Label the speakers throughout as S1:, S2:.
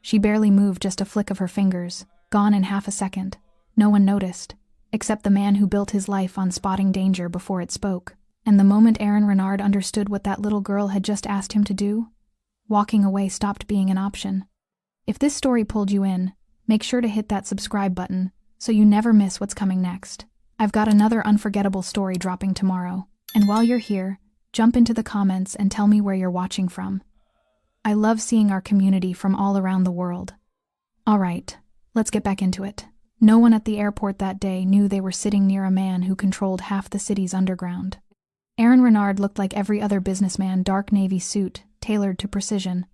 S1: She barely moved, just a flick of her fingers, gone in half a second. No one noticed, except the man who built his life on spotting danger before it spoke. And the moment Aaron Renard understood what that little girl had just asked him to do, walking away stopped being an option. If this story pulled you in, make sure to hit that subscribe button so you never miss what's coming next. I've got another unforgettable story dropping tomorrow, and while you're here, jump into the comments and tell me where you're watching from. I love seeing our community from all around the world. Alright, let's get back into it. No one at the airport that day knew they were sitting near a man who controlled half the city's underground. Aaron Renard looked like every other businessman, dark navy suit, tailored to precision,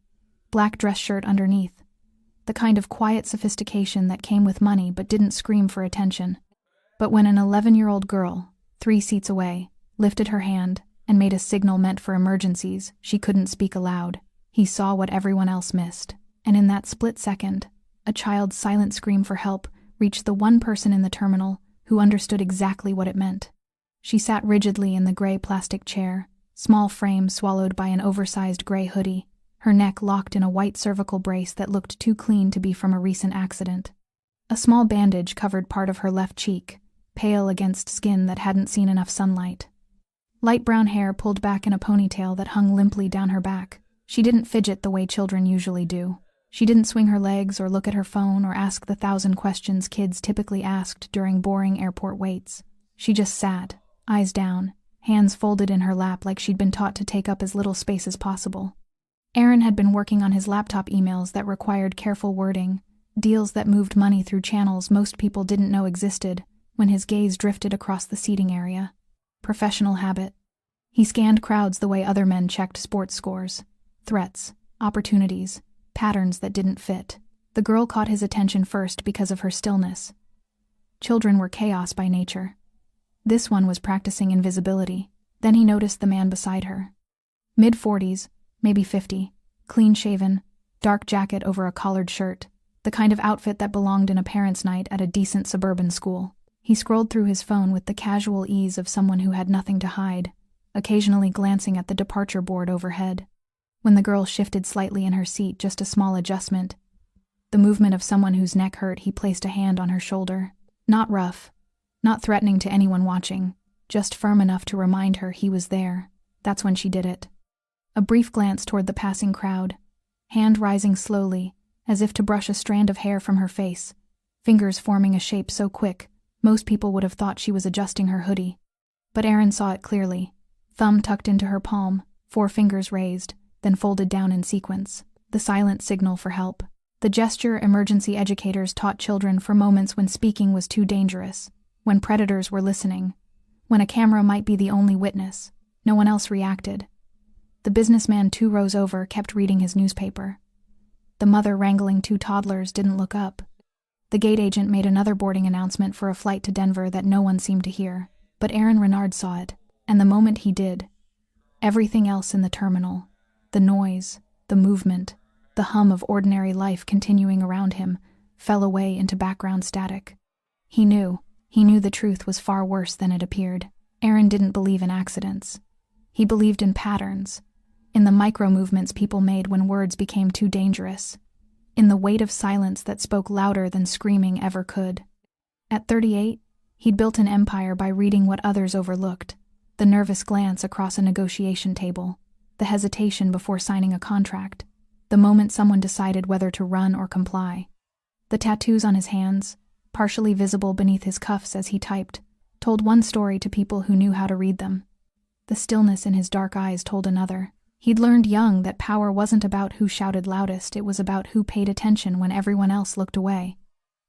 S1: black dress shirt underneath, the kind of quiet sophistication that came with money but didn't scream for attention. But when an 11-year-old girl, 3 seats away, lifted her hand and made a signal meant for emergencies, she couldn't speak aloud. He saw what everyone else missed, and in that split second, a child's silent scream for help reached the one person in the terminal who understood exactly what it meant. She sat rigidly in the gray plastic chair, small frame swallowed by an oversized gray hoodie, her neck locked in a white cervical brace that looked too clean to be from a recent accident. A small bandage covered part of her left cheek, pale against skin that hadn't seen enough sunlight. Light brown hair pulled back in a ponytail that hung limply down her back. She didn't fidget the way children usually do. She didn't swing her legs or look at her phone or ask the 1,000 questions kids typically asked during boring airport waits. She just sat, eyes down, hands folded in her lap like she'd been taught to take up as little space as possible. Aaron had been working on his laptop emails that required careful wording, deals that moved money through channels most people didn't know existed, when his gaze drifted across the seating area. Professional habit. He scanned crowds the way other men checked sports scores. Threats, opportunities, patterns that didn't fit. The girl caught his attention first because of her stillness. Children were chaos by nature. This one was practicing invisibility. Then he noticed the man beside her. Mid-40s, maybe 50, clean-shaven, dark jacket over a collared shirt, the kind of outfit that belonged in a parents' night at a decent suburban school. He scrolled through his phone with the casual ease of someone who had nothing to hide, occasionally glancing at the departure board overhead. When the girl shifted slightly in her seat, just a small adjustment, the movement of someone whose neck hurt, he placed a hand on her shoulder. Not rough, not threatening to anyone watching, just firm enough to remind her he was there. That's when she did it. A brief glance toward the passing crowd, hand rising slowly, as if to brush a strand of hair from her face, fingers forming a shape so quick, most people would have thought she was adjusting her hoodie. But Aaron saw it clearly, thumb tucked into her palm, 4 fingers raised, then folded down in sequence, the silent signal for help. The gesture emergency educators taught children for moments when speaking was too dangerous, when predators were listening, when a camera might be the only witness. No one else reacted. The businessman 2 rows over kept reading his newspaper. The mother wrangling 2 toddlers didn't look up. The gate agent made another boarding announcement for a flight to Denver that no one seemed to hear, but Aaron Renard saw it, and the moment he did, everything else in the terminal, the noise, the movement, the hum of ordinary life continuing around him, fell away into background static. He knew the truth was far worse than it appeared. Aaron didn't believe in accidents. He believed in patterns, in the micro-movements people made when words became too dangerous, in the weight of silence that spoke louder than screaming ever could. At 38, he'd built an empire by reading what others overlooked, the nervous glance across a negotiation table, the hesitation before signing a contract, the moment someone decided whether to run or comply. The tattoos on his hands, partially visible beneath his cuffs as he typed, told one story to people who knew how to read them. The stillness in his dark eyes told another. He'd learned young that power wasn't about who shouted loudest, it was about who paid attention when everyone else looked away.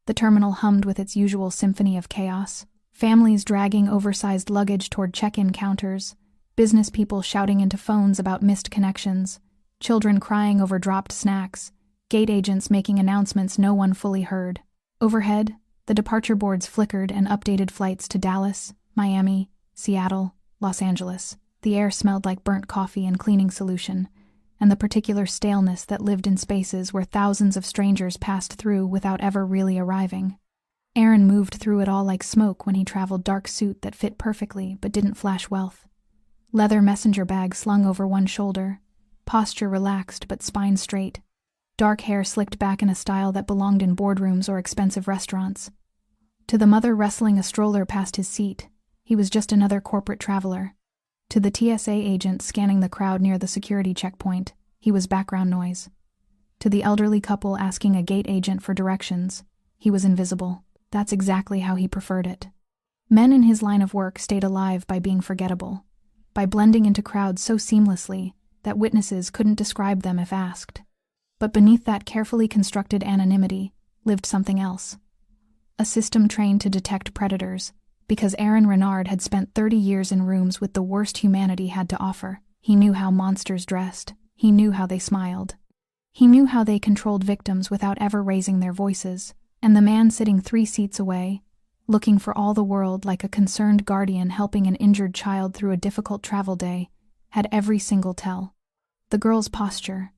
S1: The terminal hummed with its usual symphony of chaos. Families dragging oversized luggage toward check-in counters, business people shouting into phones about missed connections, children crying over dropped snacks, gate agents making announcements no one fully heard. Overhead, the departure boards flickered and updated flights to Dallas, Miami, Seattle, Los Angeles. The air smelled like burnt coffee and cleaning solution, and the particular staleness that lived in spaces where thousands of strangers passed through without ever really arriving. Aaron moved through it all like smoke when he traveled dark suit that fit perfectly but didn't flash wealth. Leather messenger bag slung over one shoulder, posture relaxed but spine straight. dark hair slicked back in a style that belonged in boardrooms or expensive restaurants. To the mother wrestling a stroller past his seat, he was just another corporate traveler. To the TSA agent scanning the crowd near the security checkpoint, he was background noise. To the elderly couple asking a gate agent for directions, he was invisible. That's exactly how he preferred it. Men in his line of work stayed alive by being forgettable, by blending into crowds so seamlessly that witnesses couldn't describe them if asked. But beneath that carefully constructed anonymity lived something else. A system trained to detect predators, because Aaron Renard had spent 30 years in rooms with the worst humanity had to offer. He knew how monsters dressed. He knew how they smiled. He knew how they controlled victims without ever raising their voices. And the man sitting 3 seats away, looking for all the world like a concerned guardian helping an injured child through a difficult travel day, had every single tell. The girl's posture,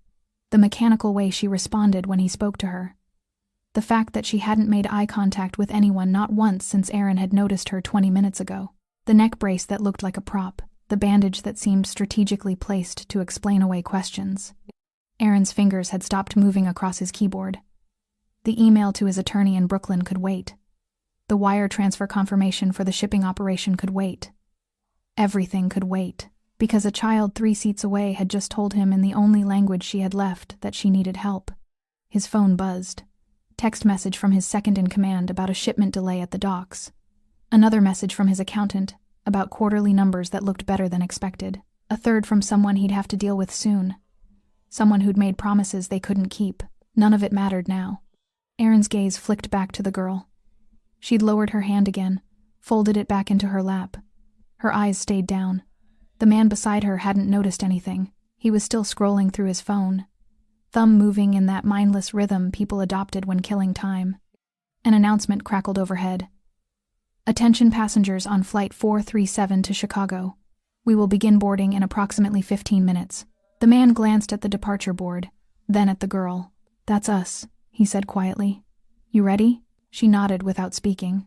S1: the mechanical way she responded when he spoke to her, the fact that she hadn't made eye contact with anyone not once since Aaron had noticed her 20 minutes ago, the neck brace that looked like a prop, the bandage that seemed strategically placed to explain away questions. Aaron's fingers had stopped moving across his keyboard. The email to his attorney in Brooklyn could wait. The wire transfer confirmation for the shipping operation could wait. Everything could wait, because a child 3 seats away had just told him in the only language she had left that she needed help. His phone buzzed. Text message from his second-in-command about a shipment delay at the docks. Another message from his accountant about quarterly numbers that looked better than expected. A third from someone he'd have to deal with soon. Someone who'd made promises they couldn't keep. None of it mattered now. Aaron's gaze flicked back to the girl. She'd lowered her hand again, folded it back into her lap. Her eyes stayed down. The man beside her hadn't noticed anything. He was still scrolling through his phone, thumb moving in that mindless rhythm people adopted when killing time. An announcement crackled overhead. Attention passengers on Flight 437 to Chicago. We will begin boarding in approximately 15 minutes. The man glanced at the departure board, then at the girl. That's us, he said quietly. You ready? She nodded without speaking.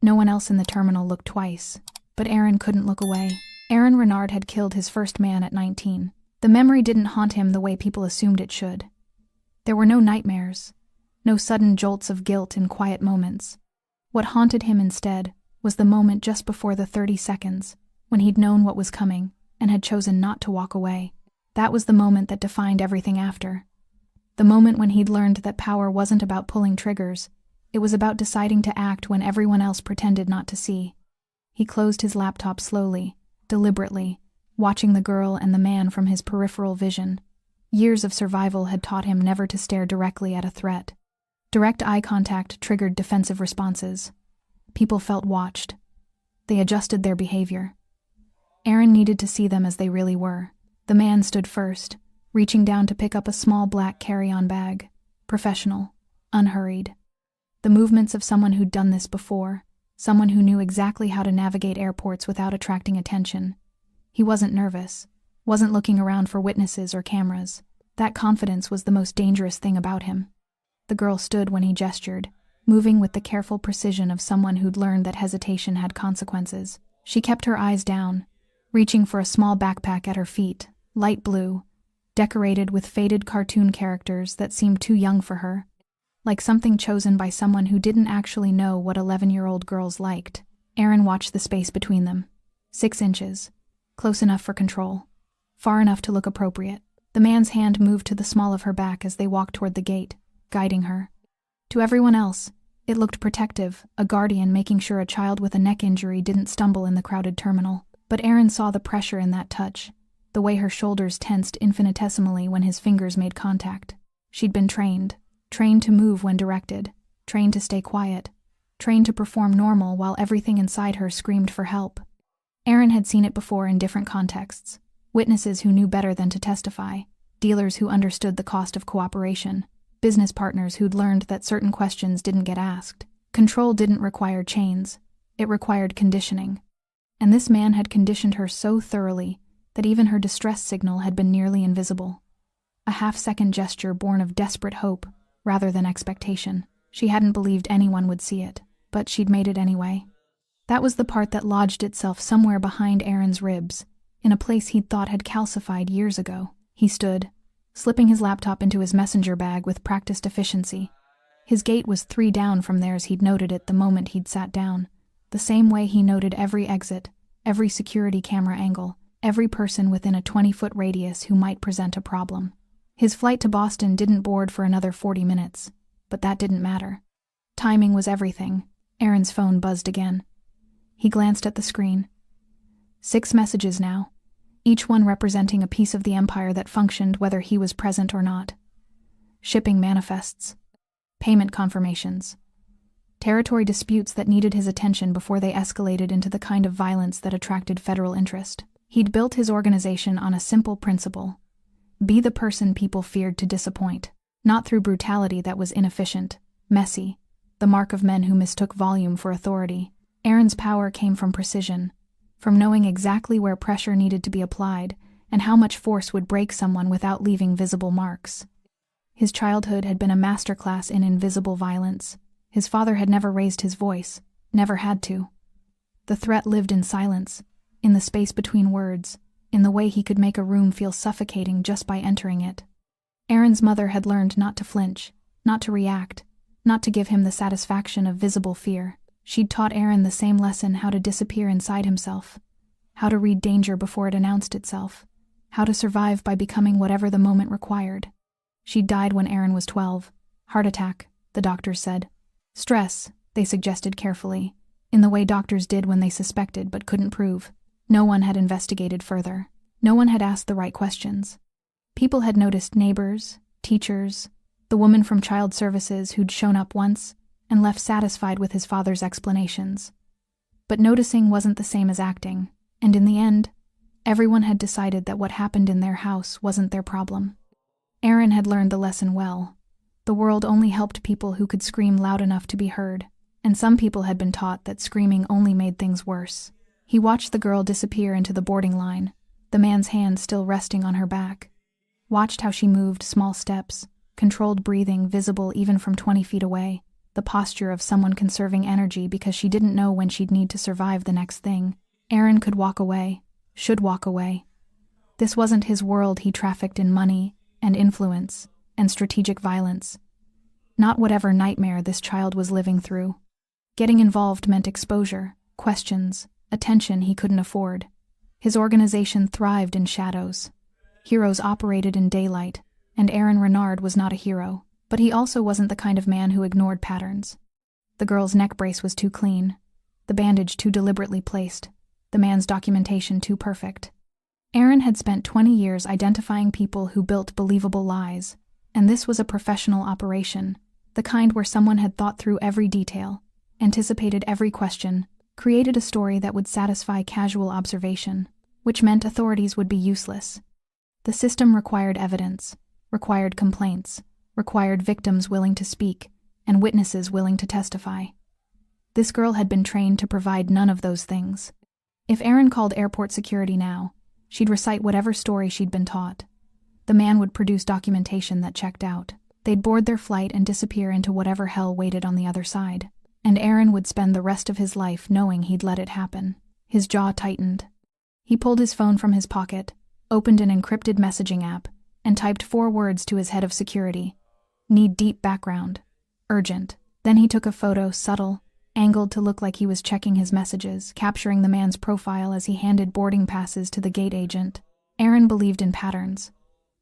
S1: No one else in the terminal looked twice, but Aaron couldn't look away. Aaron Renard had killed his first man at 19. The memory didn't haunt him the way people assumed it should. There were no nightmares, no sudden jolts of guilt in quiet moments. What haunted him instead was the moment just before the 30 seconds, when he'd known what was coming and had chosen not to walk away. That was the moment that defined everything after. The moment when he'd learned that power wasn't about pulling triggers, it was about deciding to act when everyone else pretended not to see. He closed his laptop slowly, deliberately, watching the girl and the man from his peripheral vision. Years of survival had taught him never to stare directly at a threat. Direct eye contact triggered defensive responses. People felt watched. They adjusted their behavior. Aaron needed to see them as they really were. The man stood first, reaching down to pick up a small black carry-on bag. Professional, unhurried. The movements of someone who'd done this before, someone who knew exactly how to navigate airports without attracting attention. He wasn't nervous, wasn't looking around for witnesses or cameras. That confidence was the most dangerous thing about him. The girl stood when he gestured, moving with the careful precision of someone who'd learned that hesitation had consequences. She kept her eyes down, reaching for a small backpack at her feet, light blue, decorated with faded cartoon characters that seemed too young for her, like something chosen by someone who didn't actually know what 11-year-old girls liked. Aaron watched the space between them. 6 inches. Close enough for control. Far enough to look appropriate. The man's hand moved to the small of her back as they walked toward the gate, guiding her. To everyone else, it looked protective, a guardian making sure a child with a neck injury didn't stumble in the crowded terminal. But Aaron saw the pressure in that touch, the way her shoulders tensed infinitesimally when his fingers made contact. She'd been trained to move when directed, trained to stay quiet, trained to perform normal while everything inside her screamed for help. Aaron had seen it before in different contexts. Witnesses who knew better than to testify, dealers who understood the cost of cooperation, business partners who'd learned that certain questions didn't get asked. Control didn't require chains, it required conditioning. And this man had conditioned her so thoroughly that even her distress signal had been nearly invisible. A half-second gesture born of desperate hope rather than expectation. She hadn't believed anyone would see it, but she'd made it anyway. That was the part that lodged itself somewhere behind Aaron's ribs, in a place he'd thought had calcified years ago. He stood, slipping his laptop into his messenger bag with practiced efficiency. His gate was 3 down from theirs. He'd noted it the moment he'd sat down, the same way he noted every exit, every security camera angle, every person within a 20-foot radius who might present a problem. His flight to Boston didn't board for another 40 minutes, but that didn't matter. Timing was everything. Aaron's phone buzzed again. He glanced at the screen. 6 messages now, each one representing a piece of the empire that functioned whether he was present or not. Shipping manifests. Payment confirmations. Territory disputes that needed his attention before they escalated into the kind of violence that attracted federal interest. He'd built his organization on a simple principle: be the person people feared to disappoint, not through brutality that was inefficient, messy, the mark of men who mistook volume for authority. Aaron's power came from precision, from knowing exactly where pressure needed to be applied and how much force would break someone without leaving visible marks. His childhood had been a masterclass in invisible violence. His father had never raised his voice, never had to. The threat lived in silence, in the space between words, in the way he could make a room feel suffocating just by entering it. Aaron's mother had learned not to flinch, not to react, not to give him the satisfaction of visible fear. She'd taught Aaron the same lesson: how to disappear inside himself, how to read danger before it announced itself, how to survive by becoming whatever the moment required. She died when Aaron was 12. Heart attack, the doctors said. Stress, they suggested carefully, in the way doctors did when they suspected but couldn't prove. No one had investigated further. No one had asked the right questions. People had noticed neighbors, teachers, the woman from child services who'd shown up once and left satisfied with his father's explanations. But noticing wasn't the same as acting, and in the end, everyone had decided that what happened in their house wasn't their problem. Aaron had learned the lesson well. The world only helped people who could scream loud enough to be heard, and some people had been taught that screaming only made things worse. He watched the girl disappear into the boarding line, the man's hand still resting on her back. Watched how she moved small steps, controlled breathing visible even from 20 feet away, the posture of someone conserving energy because she didn't know when she'd need to survive the next thing. Aaron could walk away, should walk away. This wasn't his world. He trafficked in money and influence and strategic violence. Not whatever nightmare this child was living through. Getting involved meant exposure, questions, attention he couldn't afford. His organization thrived in shadows. Heroes operated in daylight, and Aaron Renard was not a hero, but he also wasn't the kind of man who ignored patterns. The girl's neck brace was too clean, the bandage too deliberately placed, the man's documentation too perfect. Aaron had spent 20 years identifying people who built believable lies, and this was a professional operation, the kind where someone had thought through every detail, anticipated every question, created a story that would satisfy casual observation, which meant authorities would be useless. The system required evidence, required complaints, required victims willing to speak, and witnesses willing to testify. This girl had been trained to provide none of those things. If Aaron called airport security now, she'd recite whatever story she'd been taught. The man would produce documentation that checked out. They'd board their flight and disappear into whatever hell waited on the other side. And Aaron would spend the rest of his life knowing he'd let it happen. His jaw tightened. He pulled his phone from his pocket, opened an encrypted messaging app, and typed 4 words to his head of security. Need deep background. Urgent. Then he took a photo, subtle, angled to look like he was checking his messages, capturing the man's profile as he handed boarding passes to the gate agent. Aaron believed in patterns,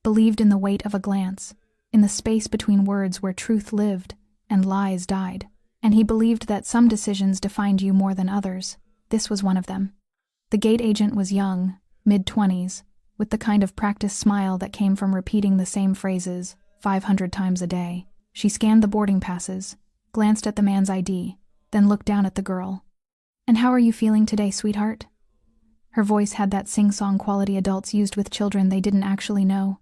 S1: believed in the weight of a glance, in the space between words where truth lived and lies died. And he believed that some decisions defined you more than others. This was one of them. The gate agent was young, mid-20s, with the kind of practiced smile that came from repeating the same phrases 500 times a day. She scanned the boarding passes, glanced at the man's ID, then looked down at the girl. "And how are you feeling today, sweetheart?" Her voice had that sing-song quality adults used with children they didn't actually know.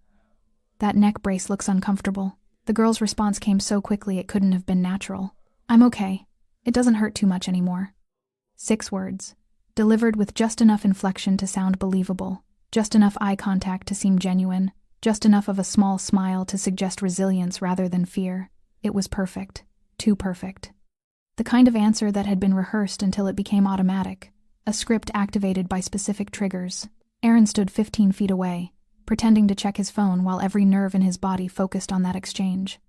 S1: "That neck brace looks uncomfortable." The girl's response came so quickly it couldn't have been natural. "I'm okay. It doesn't hurt too much anymore." 6 words, delivered with just enough inflection to sound believable, just enough eye contact to seem genuine, just enough of a small smile to suggest resilience rather than fear. It was perfect. Too perfect. The kind of answer that had been rehearsed until it became automatic, a script activated by specific triggers. Aaron stood 15 feet away, pretending to check his phone while every nerve in his body focused on that exchange.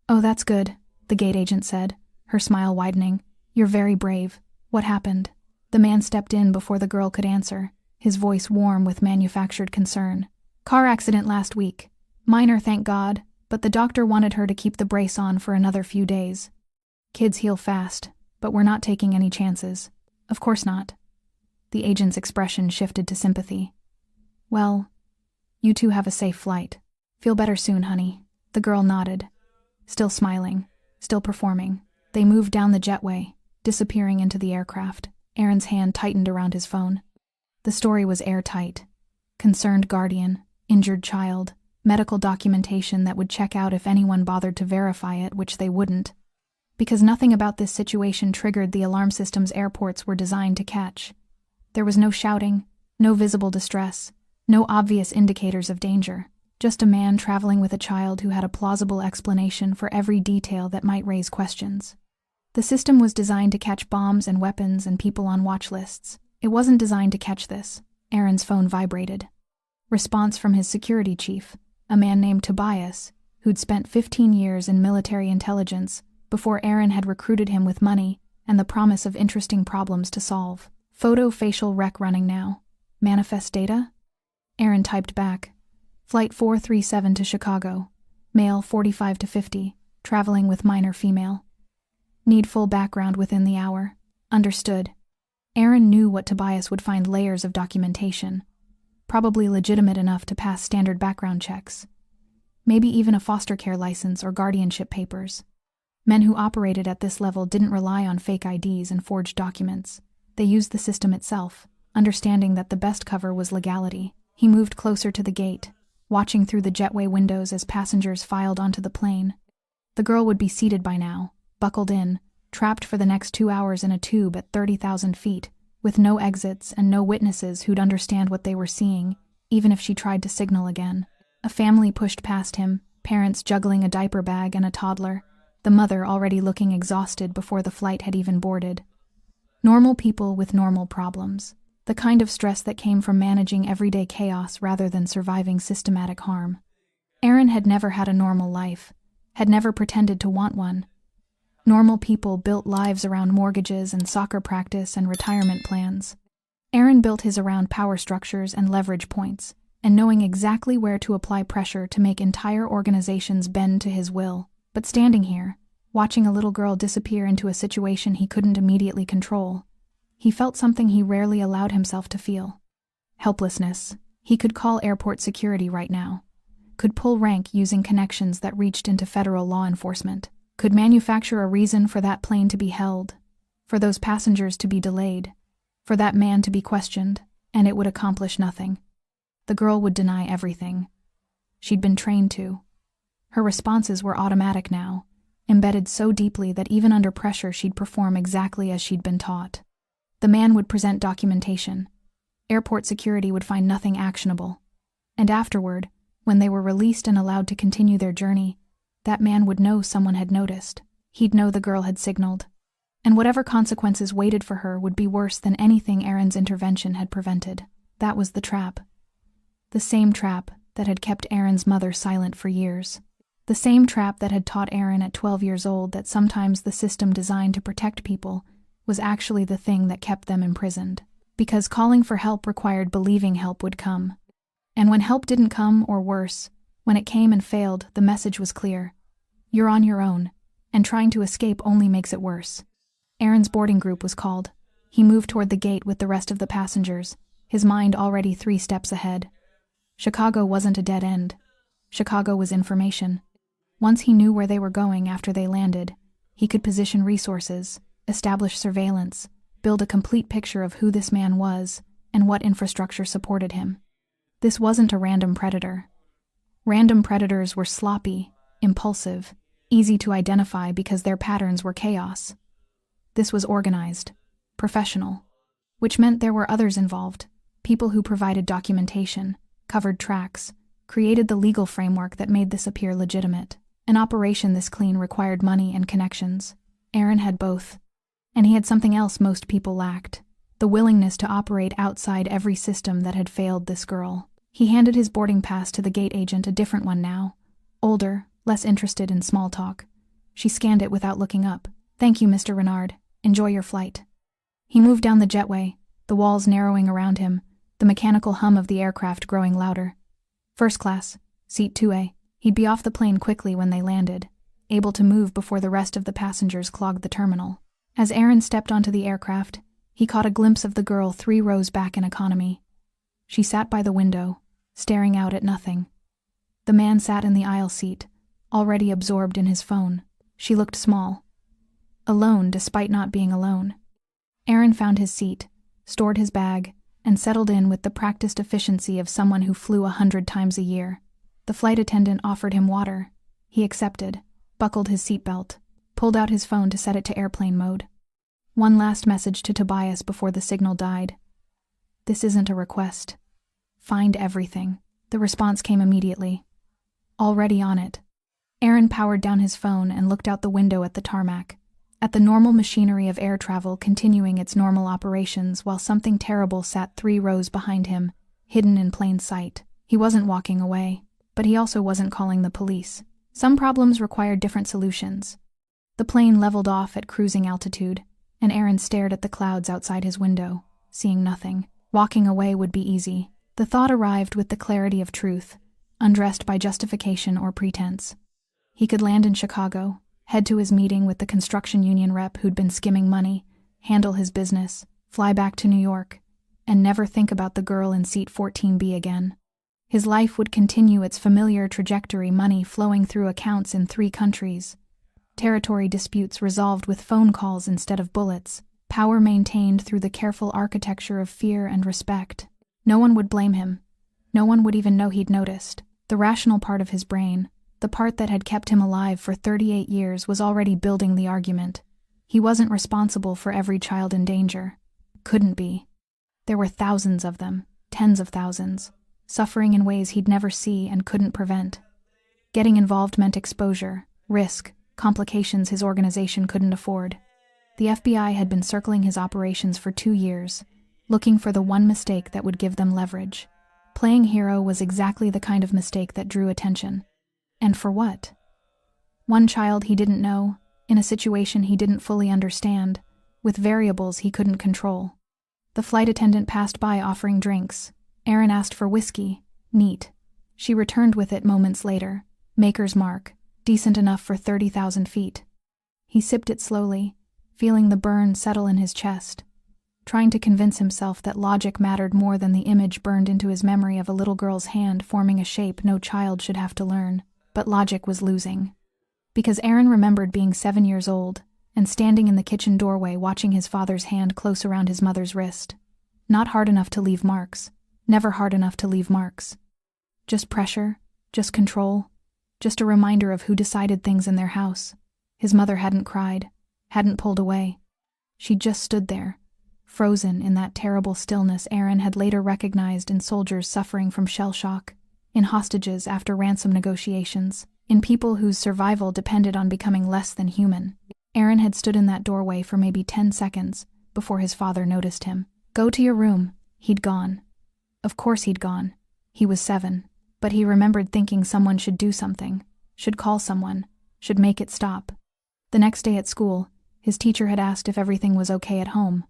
S1: "Oh, that's good," the gate agent said, her smile widening. "You're very brave. What happened?" The man stepped in before the girl could answer, his voice warm with manufactured concern. "Car accident last week. Minor, thank God, but the doctor wanted her to keep the brace on for another few days. Kids heal fast, but we're not taking any chances." "Of course not." The agent's expression shifted to sympathy. "Well, you two have a safe flight. Feel better soon, honey." The girl nodded. Still smiling, still performing, they moved down the jetway, disappearing into the aircraft. Aaron's hand tightened around his phone. The story was airtight. Concerned guardian, injured child, medical documentation that would check out if anyone bothered to verify it, which they wouldn't. Because nothing about this situation triggered the alarm systems airports were designed to catch. There was no shouting, no visible distress, no obvious indicators of danger. Just a man traveling with a child who had a plausible explanation for every detail that might raise questions. The system was designed to catch bombs and weapons and people on watch lists. It wasn't designed to catch this. Aaron's phone vibrated. Response from his security chief, a man named Tobias, who'd spent 15 years in military intelligence before Aaron had recruited him with money and the promise of interesting problems to solve. "Photo facial rec running now. Manifest data?" Aaron typed back. "Flight 437 to Chicago. Male 45 to 50, traveling with minor female. Need full background within the hour." Understood. Aaron knew what Tobias would find: layers of documentation. Probably legitimate enough to pass standard background checks. Maybe even a foster care license or guardianship papers. Men who operated at this level didn't rely on fake IDs and forged documents. They used the system itself, understanding that the best cover was legality. He moved closer to the gate, watching through the jetway windows as passengers filed onto the plane. The girl would be seated by now, buckled in, trapped for the next 2 hours in a tube at 30,000 feet, with no exits and no witnesses who'd understand what they were seeing, even if she tried to signal again. A family pushed past him, parents juggling a diaper bag and a toddler, the mother already looking exhausted before the flight had even boarded. Normal people with normal problems. The kind of stress that came from managing everyday chaos rather than surviving systematic harm. Aaron had never had a normal life, had never pretended to want one. Normal people built lives around mortgages and soccer practice and retirement plans. Aaron built his around power structures and leverage points, and knowing exactly where to apply pressure to make entire organizations bend to his will. But standing here, watching a little girl disappear into a situation he couldn't immediately control, he felt something he rarely allowed himself to feel. Helplessness. He could call airport security right now. Could pull rank using connections that reached into federal law enforcement. Could manufacture a reason for that plane to be held, for those passengers to be delayed, for that man to be questioned, and it would accomplish nothing. The girl would deny everything. She'd been trained to. Her responses were automatic now, embedded so deeply that even under pressure she'd perform exactly as she'd been taught. The man would present documentation. Airport security would find nothing actionable. And afterward, when they were released and allowed to continue their journey, that man would know someone had noticed. He'd know the girl had signaled. And whatever consequences waited for her would be worse than anything Aaron's intervention had prevented. That was the trap. The same trap that had kept Aaron's mother silent for years. The same trap that had taught Aaron at 12 years old that sometimes the system designed to protect people was actually the thing that kept them imprisoned. Because calling for help required believing help would come. And when help didn't come, or worse, when it came and failed, the message was clear. You're on your own, and trying to escape only makes it worse. Aaron's boarding group was called. He moved toward the gate with the rest of the passengers, his mind already 3 steps ahead. Chicago wasn't a dead end. Chicago was information. Once he knew where they were going after they landed, he could position resources, establish surveillance, build a complete picture of who this man was and what infrastructure supported him. This wasn't a random predator. Random predators were sloppy, impulsive, easy to identify because their patterns were chaos. This was organized, professional, which meant there were others involved, people who provided documentation, covered tracks, created the legal framework that made this appear legitimate. An operation this clean required money and connections. Aaron had both. And he had something else most people lacked: the willingness to operate outside every system that had failed this girl. He handed his boarding pass to the gate agent, a different one now. Older, less interested in small talk. She scanned it without looking up. "Thank you, Mr. Renard. Enjoy your flight." He moved down the jetway, the walls narrowing around him, the mechanical hum of the aircraft growing louder. First class, seat 2A. He'd be off the plane quickly when they landed, able to move before the rest of the passengers clogged the terminal. As Aaron stepped onto the aircraft, he caught a glimpse of the girl 3 rows back in economy. She sat by the window, staring out at nothing. The man sat in the aisle seat, already absorbed in his phone. She looked small. Alone despite not being alone. Aaron found his seat, stored his bag, and settled in with the practiced efficiency of someone who flew 100 times a year. The flight attendant offered him water. He accepted, buckled his seatbelt, pulled out his phone to set it to airplane mode. One last message to Tobias before the signal died. "This isn't a request. Find everything." The response came immediately. Already on it. Aaron powered down his phone and looked out the window at the tarmac, at the normal machinery of air travel continuing its normal operations while something terrible sat 3 rows behind him, hidden in plain sight. He wasn't walking away, but he also wasn't calling the police. Some problems required different solutions. The plane leveled off at cruising altitude, and Aaron stared at the clouds outside his window, seeing nothing. Walking away would be easy. The thought arrived with the clarity of truth, undressed by justification or pretense. He could land in Chicago, head to his meeting with the construction union rep who'd been skimming money, handle his business, fly back to New York, and never think about the girl in seat 14B again. His life would continue its familiar trajectory, money flowing through accounts in 3 countries. Territory disputes resolved with phone calls instead of bullets, power maintained through the careful architecture of fear and respect. No one would blame him. No one would even know he'd noticed. The rational part of his brain, the part that had kept him alive for 38 years, was already building the argument. He wasn't responsible for every child in danger. Couldn't be. There were thousands of them, tens of thousands, suffering in ways he'd never see and couldn't prevent. Getting involved meant exposure, risk, complications his organization couldn't afford. The FBI had been circling his operations for 2 years, looking for the one mistake that would give them leverage. Playing hero was exactly the kind of mistake that drew attention. And for what? One child he didn't know, in a situation he didn't fully understand, with variables he couldn't control. The flight attendant passed by offering drinks. Aaron asked for whiskey. Neat. She returned with it moments later. Maker's Mark. Decent enough for 30,000 feet. He sipped it slowly, feeling the burn settle in his chest, trying to convince himself that logic mattered more than the image burned into his memory of a little girl's hand forming a shape no child should have to learn. But logic was losing. Because Aaron remembered being 7 years old and standing in the kitchen doorway watching his father's hand close around his mother's wrist. Not hard enough to leave marks. Never hard enough to leave marks. Just pressure, just control, just a reminder of who decided things in their house. His mother hadn't cried, hadn't pulled away. She just stood there, frozen in that terrible stillness Aaron had later recognized in soldiers suffering from shell shock, in hostages after ransom negotiations, in people whose survival depended on becoming less than human. Aaron had stood in that doorway for maybe 10 seconds before his father noticed him. "Go to your room." He'd gone. Of course he'd gone. He was 7. But he remembered thinking someone should do something, should call someone, should make it stop. The next day at school, his teacher had asked if everything was okay at home.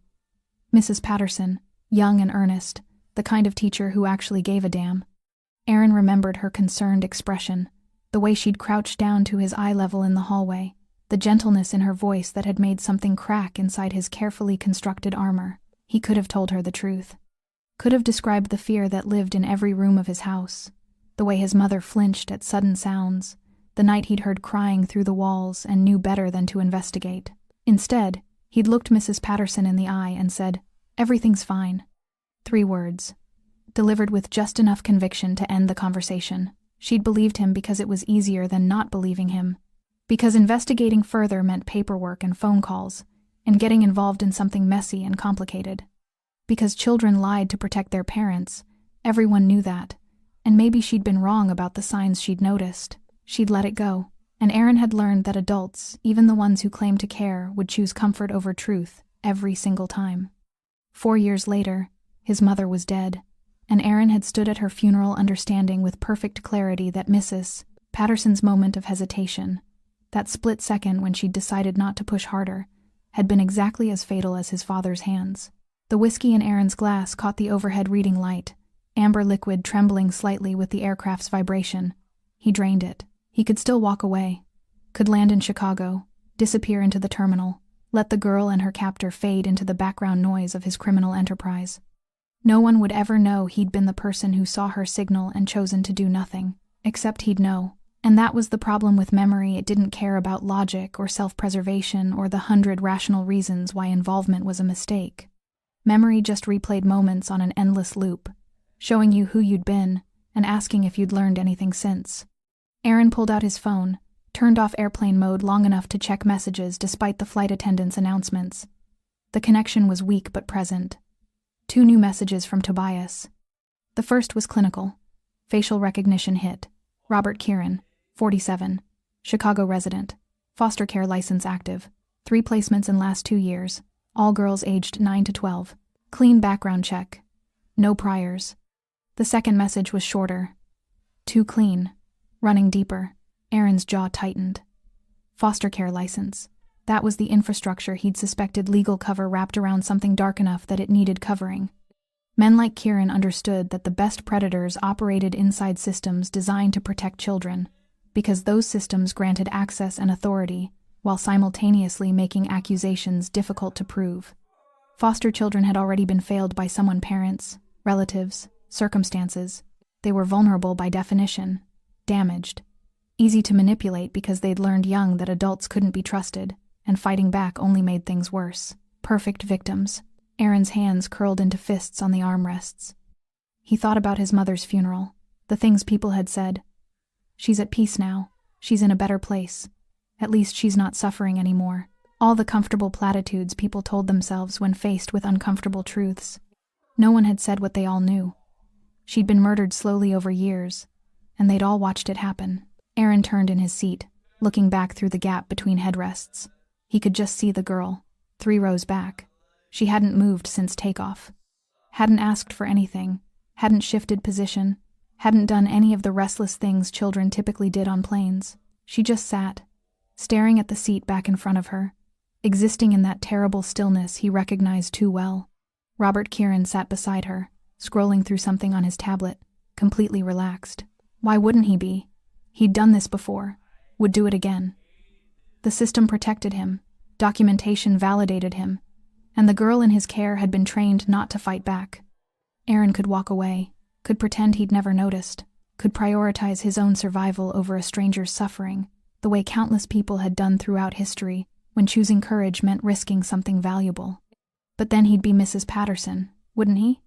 S1: Mrs. Patterson, young and earnest, the kind of teacher who actually gave a damn. Aaron remembered her concerned expression, the way she'd crouched down to his eye level in the hallway, the gentleness in her voice that had made something crack inside his carefully constructed armor. He could have told her the truth. Could have described the fear that lived in every room of his house. The way his mother flinched at sudden sounds, the night he'd heard crying through the walls and knew better than to investigate. Instead, he'd looked Mrs. Patterson in the eye and said, "Everything's fine." 3 words, delivered with just enough conviction to end the conversation. She'd believed him because it was easier than not believing him. Because investigating further meant paperwork and phone calls, and getting involved in something messy and complicated. Because children lied to protect their parents, everyone knew that. And maybe she'd been wrong about the signs she'd noticed. She'd let it go. And Aaron had learned that adults, even the ones who claimed to care, would choose comfort over truth every single time. 4 years later, his mother was dead, and Aaron had stood at her funeral understanding with perfect clarity that Mrs. Patterson's moment of hesitation, that split second when she'd decided not to push harder, had been exactly as fatal as his father's hands. The whiskey in Aaron's glass caught the overhead reading light, amber liquid trembling slightly with the aircraft's vibration. He drained it. He could still walk away, could land in Chicago, disappear into the terminal, let the girl and her captor fade into the background noise of his criminal enterprise. No one would ever know he'd been the person who saw her signal and chosen to do nothing, except he'd know. And that was the problem with memory. It didn't care about logic or self-preservation or the 100 rational reasons why involvement was a mistake. Memory just replayed moments on an endless loop, showing you who you'd been and asking if you'd learned anything since. Aaron pulled out his phone, turned off airplane mode long enough to check messages despite the flight attendant's announcements. The connection was weak but present. 2 new messages from Tobias. The first was clinical. Facial recognition hit. Robert Kieran, 47, Chicago resident, foster care license active, 3 placements in last 2 years, all girls aged 9 to 12. Clean background check. No priors. The second message was shorter. Too clean. Running deeper. Aaron's jaw tightened. Foster care license. That was the infrastructure he'd suspected legal cover wrapped around something dark enough that it needed covering. Men like Kieran understood that the best predators operated inside systems designed to protect children, because those systems granted access and authority, while simultaneously making accusations difficult to prove. Foster children had already been failed by someone's parents, relatives, circumstances. They were vulnerable by definition, damaged, easy to manipulate because they'd learned young that adults couldn't be trusted, and fighting back only made things worse. Perfect victims. Aaron's hands curled into fists on the armrests. He thought about his mother's funeral, the things people had said. She's at peace now. She's in a better place. At least she's not suffering anymore. All the comfortable platitudes people told themselves when faced with uncomfortable truths. No one had said what they all knew. She'd been murdered slowly over years, and they'd all watched it happen. Aaron turned in his seat, looking back through the gap between headrests. He could just see the girl, 3 rows back. She hadn't moved since takeoff. Hadn't asked for anything, hadn't shifted position, hadn't done any of the restless things children typically did on planes. She just sat, staring at the seat back in front of her, existing in that terrible stillness he recognized too well. Robert Kieran sat beside her, scrolling through something on his tablet, completely relaxed. Why wouldn't he be? He'd done this before, would do it again. The system protected him, documentation validated him, and the girl in his care had been trained not to fight back. Aaron could walk away, could pretend he'd never noticed, could prioritize his own survival over a stranger's suffering, the way countless people had done throughout history when choosing courage meant risking something valuable. But then he'd be Mrs. Patterson, wouldn't he?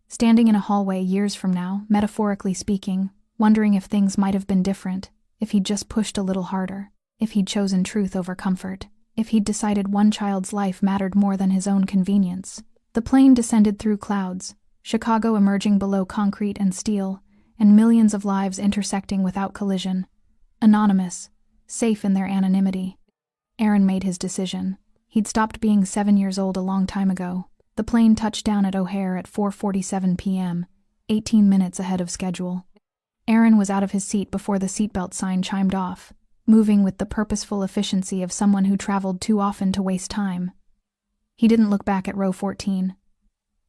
S1: Standing in a hallway years from now, metaphorically speaking, wondering if things might have been different, if he'd just pushed a little harder, if he'd chosen truth over comfort, if he'd decided one child's life mattered more than his own convenience. The plane descended through clouds, Chicago emerging below concrete and steel, and millions of lives intersecting without collision. Anonymous, safe in their anonymity. Aaron made his decision. He'd stopped being 7 years old a long time ago. The plane touched down at O'Hare at 4:47 p.m., 18 minutes ahead of schedule. Aaron was out of his seat before the seatbelt sign chimed off, moving with the purposeful efficiency of someone who traveled too often to waste time. He didn't look back at row 14.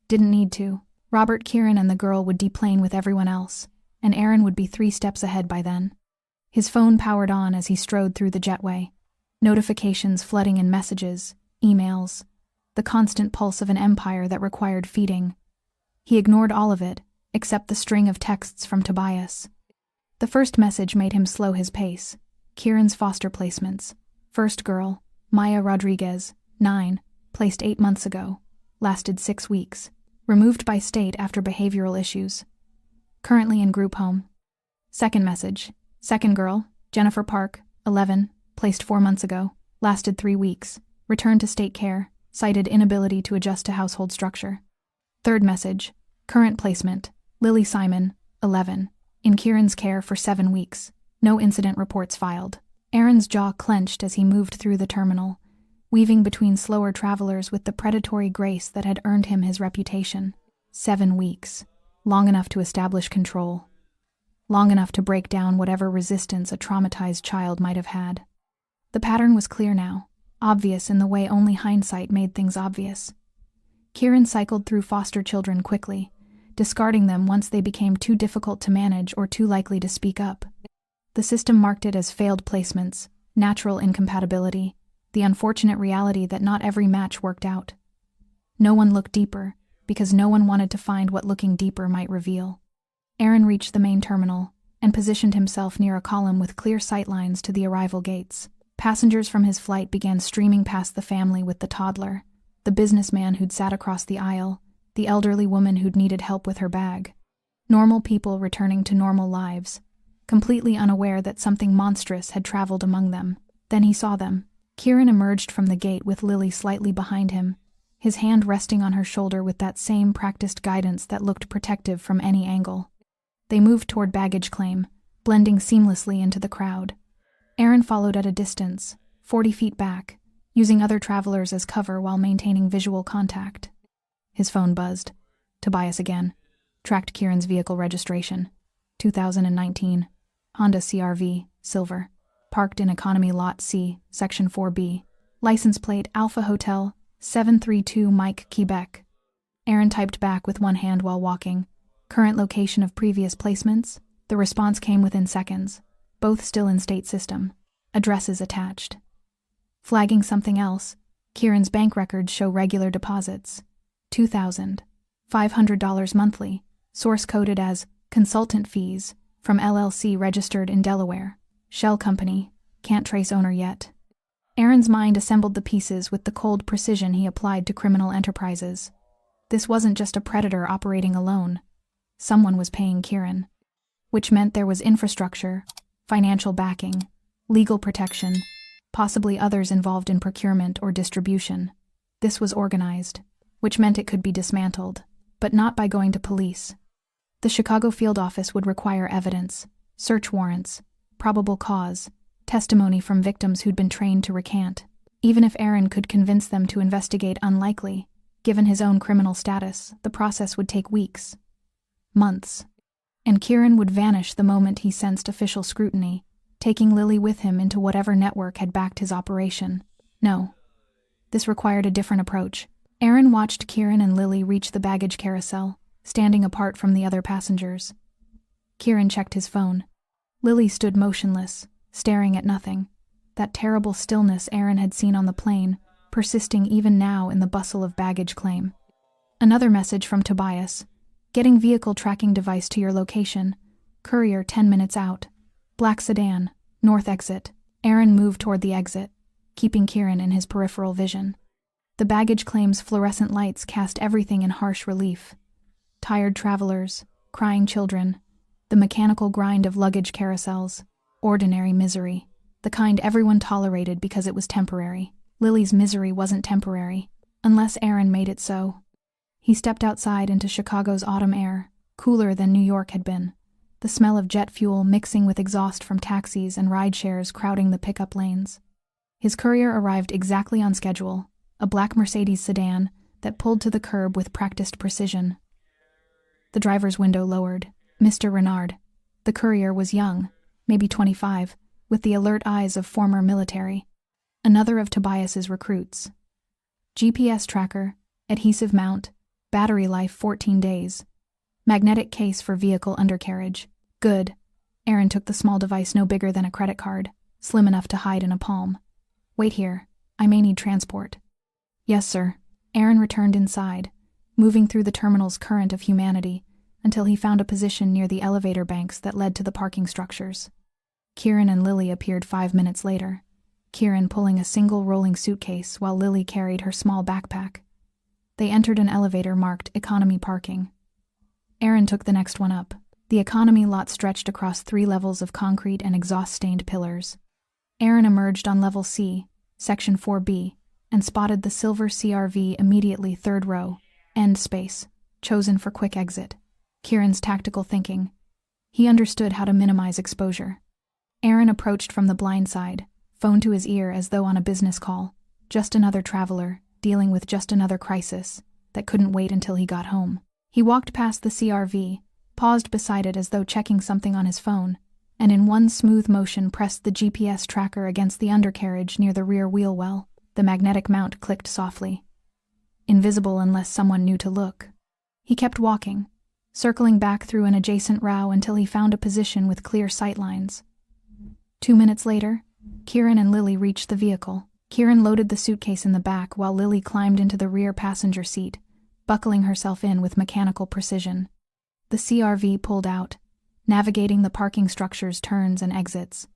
S1: Didn't need to. Robert Kieran and the girl would deplane with everyone else, and Aaron would be 3 steps ahead by then. His phone powered on as he strode through the jetway. Notifications flooding in messages, emails, the constant pulse of an empire that required feeding. He ignored all of it, except the string of texts from Tobias. The first message made him slow his pace. Kieran's foster placements. First girl, Maya Rodriguez, 9, placed 8 months ago. Lasted 6 weeks. Removed by state after behavioral issues. Currently in group home. Second message. Second girl, Jennifer Park, 11, placed 4 months ago. Lasted 3 weeks. Returned to state care. Cited inability to adjust to household structure. Third message. Current placement. Lily Simon, 11, in Kieran's care for 7 weeks. No incident reports filed. Aaron's jaw clenched as he moved through the terminal, weaving between slower travelers with the predatory grace that had earned him his reputation. 7 weeks. long enough to establish control, long enough to break down whatever resistance a traumatized child might have had. The pattern was clear now, obvious in the way only hindsight made things obvious. Kieran cycled through foster children quickly, discarding them once they became too difficult to manage or too likely to speak up. The system marked it as failed placements, natural incompatibility, the unfortunate reality that not every match worked out. No one looked deeper, because no one wanted to find what looking deeper might reveal. Aaron reached the main terminal and positioned himself near a column with clear sightlines to the arrival gates. Passengers from his flight began streaming past the family with the toddler, the businessman who'd sat across the aisle, the elderly woman who'd needed help with her bag. Normal people returning to normal lives, completely unaware that something monstrous had traveled among them. Then he saw them. Kieran emerged from the gate with Lily slightly behind him, his hand resting on her shoulder with that same practiced guidance that looked protective from any angle. They moved toward baggage claim, blending seamlessly into the crowd. Aaron followed at a distance, 40 feet back, using other travelers as cover while maintaining visual contact. His phone buzzed. Tobias again. Tracked Kieran's vehicle registration. 2019. Honda CR-V, silver. Parked in Economy Lot C, Section 4B. License plate Alpha Hotel, 732 Mike, Quebec. Aaron typed back with one hand while walking. Current location of previous placements? The response came within seconds. Both still in state system. Addresses attached. Flagging something else, Kieran's bank records show regular deposits. $2,500 monthly, source coded as consultant fees, from LLC registered in Delaware. Shell company, can't trace owner yet. Aaron's mind assembled the pieces with the cold precision he applied to criminal enterprises. This wasn't just a predator operating alone. Someone was paying Kieran. Which meant there was infrastructure, financial backing, legal protection, possibly others involved in procurement or distribution. This was organized, which meant it could be dismantled, but not by going to police. The Chicago field office would require evidence, search warrants, probable cause, testimony from victims who'd been trained to recant. Even if Aaron could convince them to investigate, unlikely. Given his own criminal status, the process would take weeks, months. And Kieran would vanish the moment he sensed official scrutiny, taking Lily with him into whatever network had backed his operation. No. This required a different approach. Aaron watched Kieran and Lily reach the baggage carousel, standing apart from the other passengers. Kieran checked his phone. Lily stood motionless, staring at nothing. That terrible stillness Aaron had seen on the plane, persisting even now in the bustle of baggage claim. Another message from Tobias. Getting vehicle tracking device to your location. Courier 10 minutes out. Black sedan, north exit. Aaron moved toward the exit, keeping Kieran in his peripheral vision. The baggage claim's fluorescent lights cast everything in harsh relief. Tired travelers, crying children, the mechanical grind of luggage carousels, ordinary misery, the kind everyone tolerated because it was temporary. Lily's misery wasn't temporary, unless Aaron made it so. He stepped outside into Chicago's autumn air, cooler than New York had been, the smell of jet fuel mixing with exhaust from taxis and rideshares crowding the pickup lanes. His courier arrived exactly on schedule, a black Mercedes sedan that pulled to the curb with practiced precision. The driver's window lowered. Mr. Renard. The courier was young, maybe 25, with the alert eyes of former military. Another of Tobias's recruits. GPS tracker, adhesive mount, battery life 14 days. Magnetic case for vehicle undercarriage. Good. Aaron took the small device no bigger than a credit card, slim enough to hide in a palm. Wait here. I may need transport. Yes, sir. Aaron returned inside, moving through the terminal's current of humanity, until he found a position near the elevator banks that led to the parking structures. Kieran and Lily appeared 5 minutes later, Kieran pulling a single rolling suitcase while Lily carried her small backpack. They entered an elevator marked economy parking. Aaron took the next one up. The economy lot stretched across 3 levels of concrete and exhaust-stained pillars. Aaron emerged on level C, section 4B, and spotted the silver CR-V immediately 3rd row, end space, chosen for quick exit. Kieran's tactical thinking. He understood how to minimize exposure. Aaron approached from the blind side, phone to his ear as though on a business call. Just another traveler, dealing with just another crisis, that couldn't wait until he got home. He walked past the CRV, paused beside it as though checking something on his phone, and in one smooth motion pressed the GPS tracker against the undercarriage near the rear wheel well. The magnetic mount clicked softly. Invisible unless someone knew to look. He kept walking, circling back through an adjacent row until he found a position with clear sightlines. 2 minutes later, Kieran and Lily reached the vehicle. Kieran loaded the suitcase in the back while Lily climbed into the rear passenger seat, buckling herself in with mechanical precision. The CRV pulled out, navigating the parking structure's turns and exits.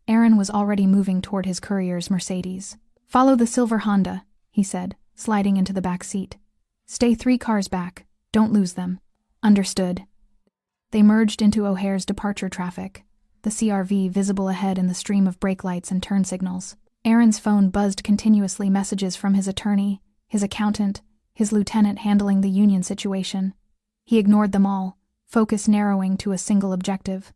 S1: Aaron was already moving toward his courier's Mercedes. "Follow the silver Honda," he said, sliding into the back seat. "Stay 3 cars back. Don't lose them." "Understood." They merged into O'Hare's departure traffic, the CRV visible ahead in the stream of brake lights and turn signals. Aaron's phone buzzed continuously, messages from his attorney, his accountant, his lieutenant handling the union situation. He ignored them all, focus narrowing to a single objective.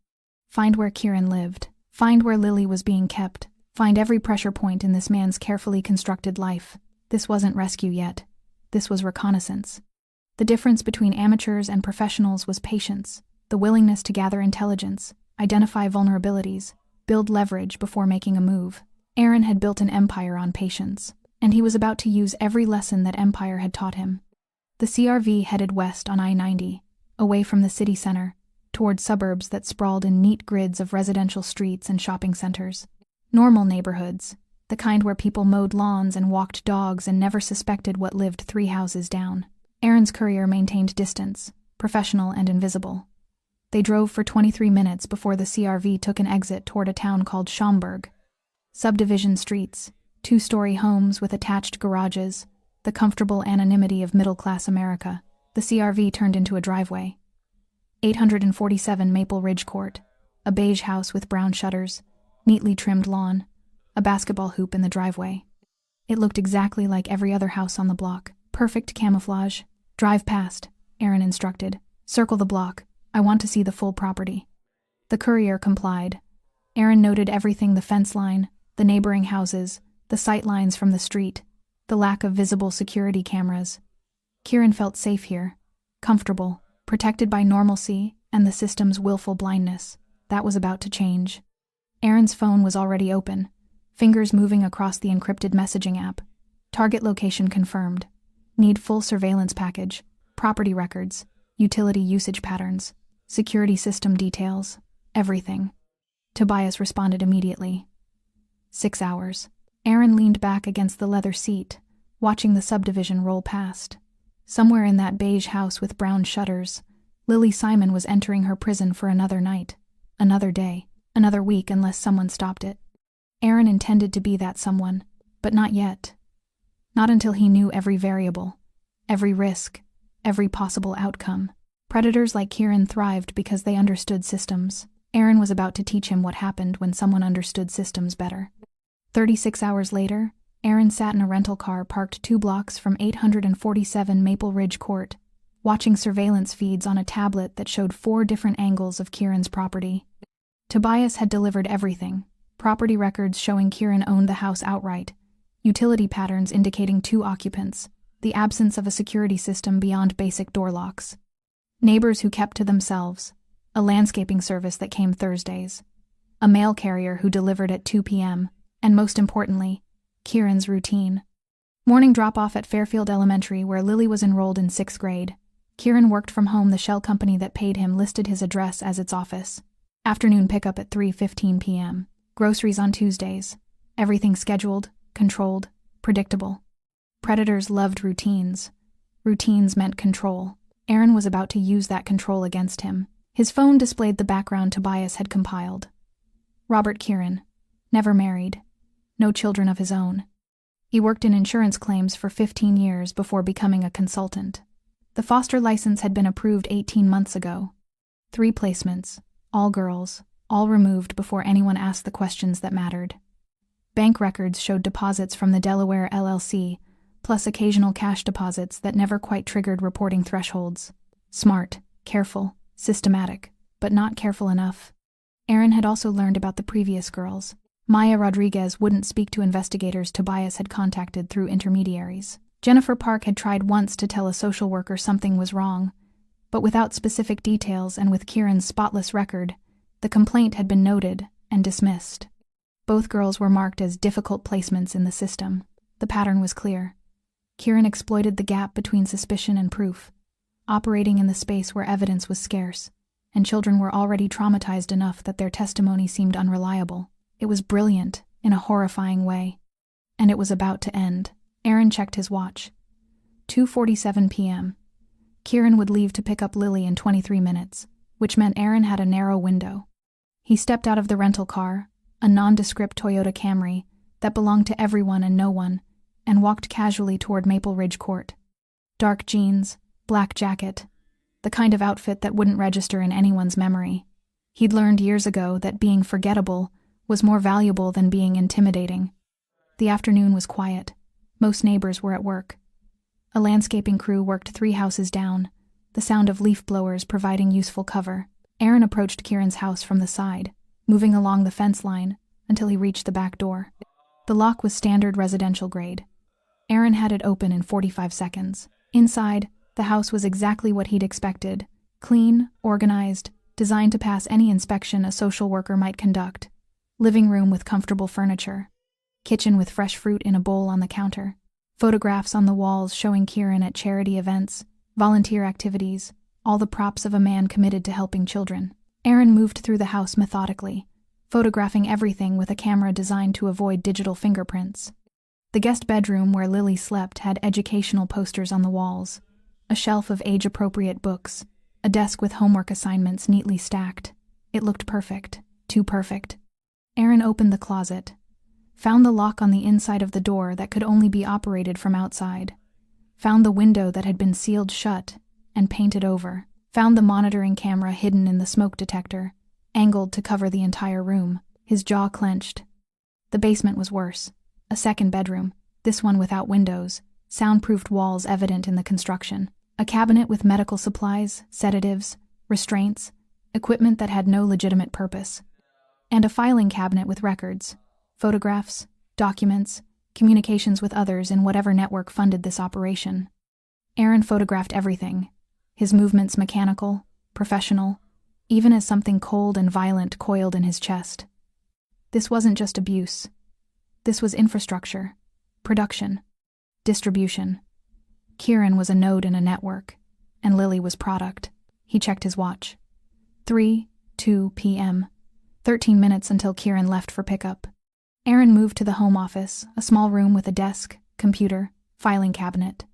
S1: Find where Kieran lived. Find where Lily was being kept. Find every pressure point in this man's carefully constructed life. This wasn't rescue yet. This was reconnaissance. The difference between amateurs and professionals was patience, the willingness to gather intelligence, identify vulnerabilities, build leverage before making a move. Aaron had built an empire on patience, and he was about to use every lesson that empire had taught him. The CRV headed west on I-90, away from the city center, toward suburbs that sprawled in neat grids of residential streets and shopping centers. Normal neighborhoods, the kind where people mowed lawns and walked dogs and never suspected what lived 3 houses down. Aaron's courier maintained distance, professional and invisible. They drove for 23 minutes before the CRV took an exit toward a town called Schaumburg. Subdivision streets, 2-story homes with attached garages, the comfortable anonymity of middle-class America. The CRV turned into a driveway. 847 Maple Ridge Court, a beige house with brown shutters, neatly trimmed lawn, a basketball hoop in the driveway. It looked exactly like every other house on the block. Perfect camouflage. "Drive past," Aaron instructed. "Circle the block. I want to see the full property." The courier complied. Aaron noted everything: the fence line, the neighboring houses, the sight lines from the street, the lack of visible security cameras. Kieran felt safe here, comfortable, protected by normalcy and the system's willful blindness. That was about to change. Aaron's phone was already open, fingers moving across the encrypted messaging app. Target location confirmed. Need full surveillance package, property records, utility usage patterns, security system details, everything. Tobias responded immediately. 6 hours. Aaron leaned back against the leather seat, watching the subdivision roll past. Somewhere in that beige house with brown shutters, Lily Simon was entering her prison for another night, another day, another week unless someone stopped it. Aaron intended to be that someone, but not yet. Not until he knew every variable, every risk, every possible outcome. Predators like Kieran thrived because they understood systems. Aaron was about to teach him what happened when someone understood systems better. 36 hours later, Aaron sat in a rental car parked 2 blocks from 847 Maple Ridge Court, watching surveillance feeds on a tablet that showed 4 different angles of Kieran's property. Tobias had delivered everything: property records showing Kieran owned the house outright, utility patterns indicating 2 occupants, the absence of a security system beyond basic door locks, neighbors who kept to themselves, a landscaping service that came Thursdays, a mail carrier who delivered at 2 p.m., and most importantly, Kieran's routine. Morning drop-off at Fairfield Elementary, where Lily was enrolled in 6th grade. Kieran worked from home. The shell company that paid him listed his address as its office. Afternoon pickup at 3:15 p.m. Groceries on Tuesdays. Everything scheduled, controlled, predictable. Predators loved routines. Routines meant control. Aaron was about to use that control against him. His phone displayed the background Tobias had compiled. Robert Kieran. Never married. No children of his own. He worked in insurance claims for 15 years before becoming a consultant. The foster license had been approved 18 months ago. 3 placements, all girls, all removed before anyone asked the questions that mattered. Bank records showed deposits from the Delaware LLC, plus occasional cash deposits that never quite triggered reporting thresholds. Smart, careful, systematic, but not careful enough. Aaron had also learned about the previous girls. Maya Rodriguez wouldn't speak to investigators Tobias had contacted through intermediaries. Jennifer Park had tried once to tell a social worker something was wrong, But without specific details and with Kieran's spotless record, the complaint had been noted and dismissed. Both girls were marked as difficult placements in the system. The pattern was clear. Kieran exploited the gap between suspicion and proof, operating in the space where evidence was scarce, and children were already traumatized enough that their testimony seemed unreliable. It was brilliant, in a horrifying way. And it was about to end. Aaron checked his watch. 2:47 p.m. Kieran would leave to pick up Lily in 23 minutes, which meant Aaron had a narrow window. He stepped out of the rental car, a nondescript Toyota Camry that belonged to everyone and no one, and walked casually toward Maple Ridge Court. Dark jeans, black jacket, the kind of outfit that wouldn't register in anyone's memory. He'd learned years ago that being forgettable was more valuable than being intimidating. The afternoon was quiet. Most neighbors were at work. A landscaping crew worked 3 houses down, the sound of leaf blowers providing useful cover. Aaron approached Kieran's house from the side, moving along the fence line until he reached the back door. The lock was standard residential grade. Aaron had it open in 45 seconds. Inside, the house was exactly what he'd expected: clean, organized, designed to pass any inspection a social worker might conduct. Living room with comfortable furniture. Kitchen with fresh fruit in a bowl on the counter. Photographs on the walls showing Kieran at charity events, volunteer activities, all the props of a man committed to helping children. Aaron moved through the house methodically, photographing everything with a camera designed to avoid digital fingerprints. The guest bedroom where Lily slept had educational posters on the walls, a shelf of age-appropriate books, a desk with homework assignments neatly stacked. It looked perfect, too perfect. Aaron opened the closet, found the lock on the inside of the door that could only be operated from outside, found the window that had been sealed shut and painted over, found the monitoring camera hidden in the smoke detector, angled to cover the entire room. His jaw clenched. The basement was worse. A second bedroom, this one without windows, soundproofed walls evident in the construction, a cabinet with medical supplies, sedatives, restraints, equipment that had no legitimate purpose, and a filing cabinet with records, photographs, documents, communications with others in whatever network funded this operation. Aaron photographed everything, his movements mechanical, professional, even as something cold and violent coiled in his chest. This wasn't just abuse. This was infrastructure, production, distribution. Kieran was a node in a network, and Lily was product. He checked his watch. 3:02 p.m. 13 minutes until Kieran left for pickup. Aaron moved to the home office, a small room with a desk, computer, filing cabinet.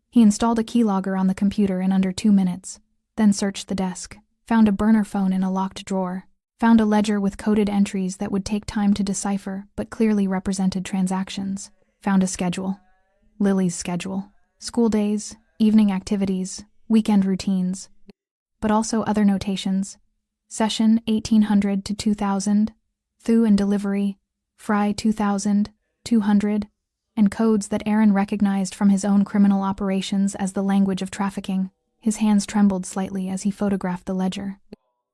S1: He installed a keylogger on the computer in under 2 minutes, then searched the desk, found a burner phone in a locked drawer, found a ledger with coded entries that would take time to decipher but clearly represented transactions, found a schedule. Lily's schedule. School days, evening activities, weekend routines, but also other notations. Session 1800 to 2000, Thu and delivery, Fry 2000, 200, and codes that Aaron recognized from his own criminal operations as the language of trafficking. His hands trembled slightly as he photographed the ledger.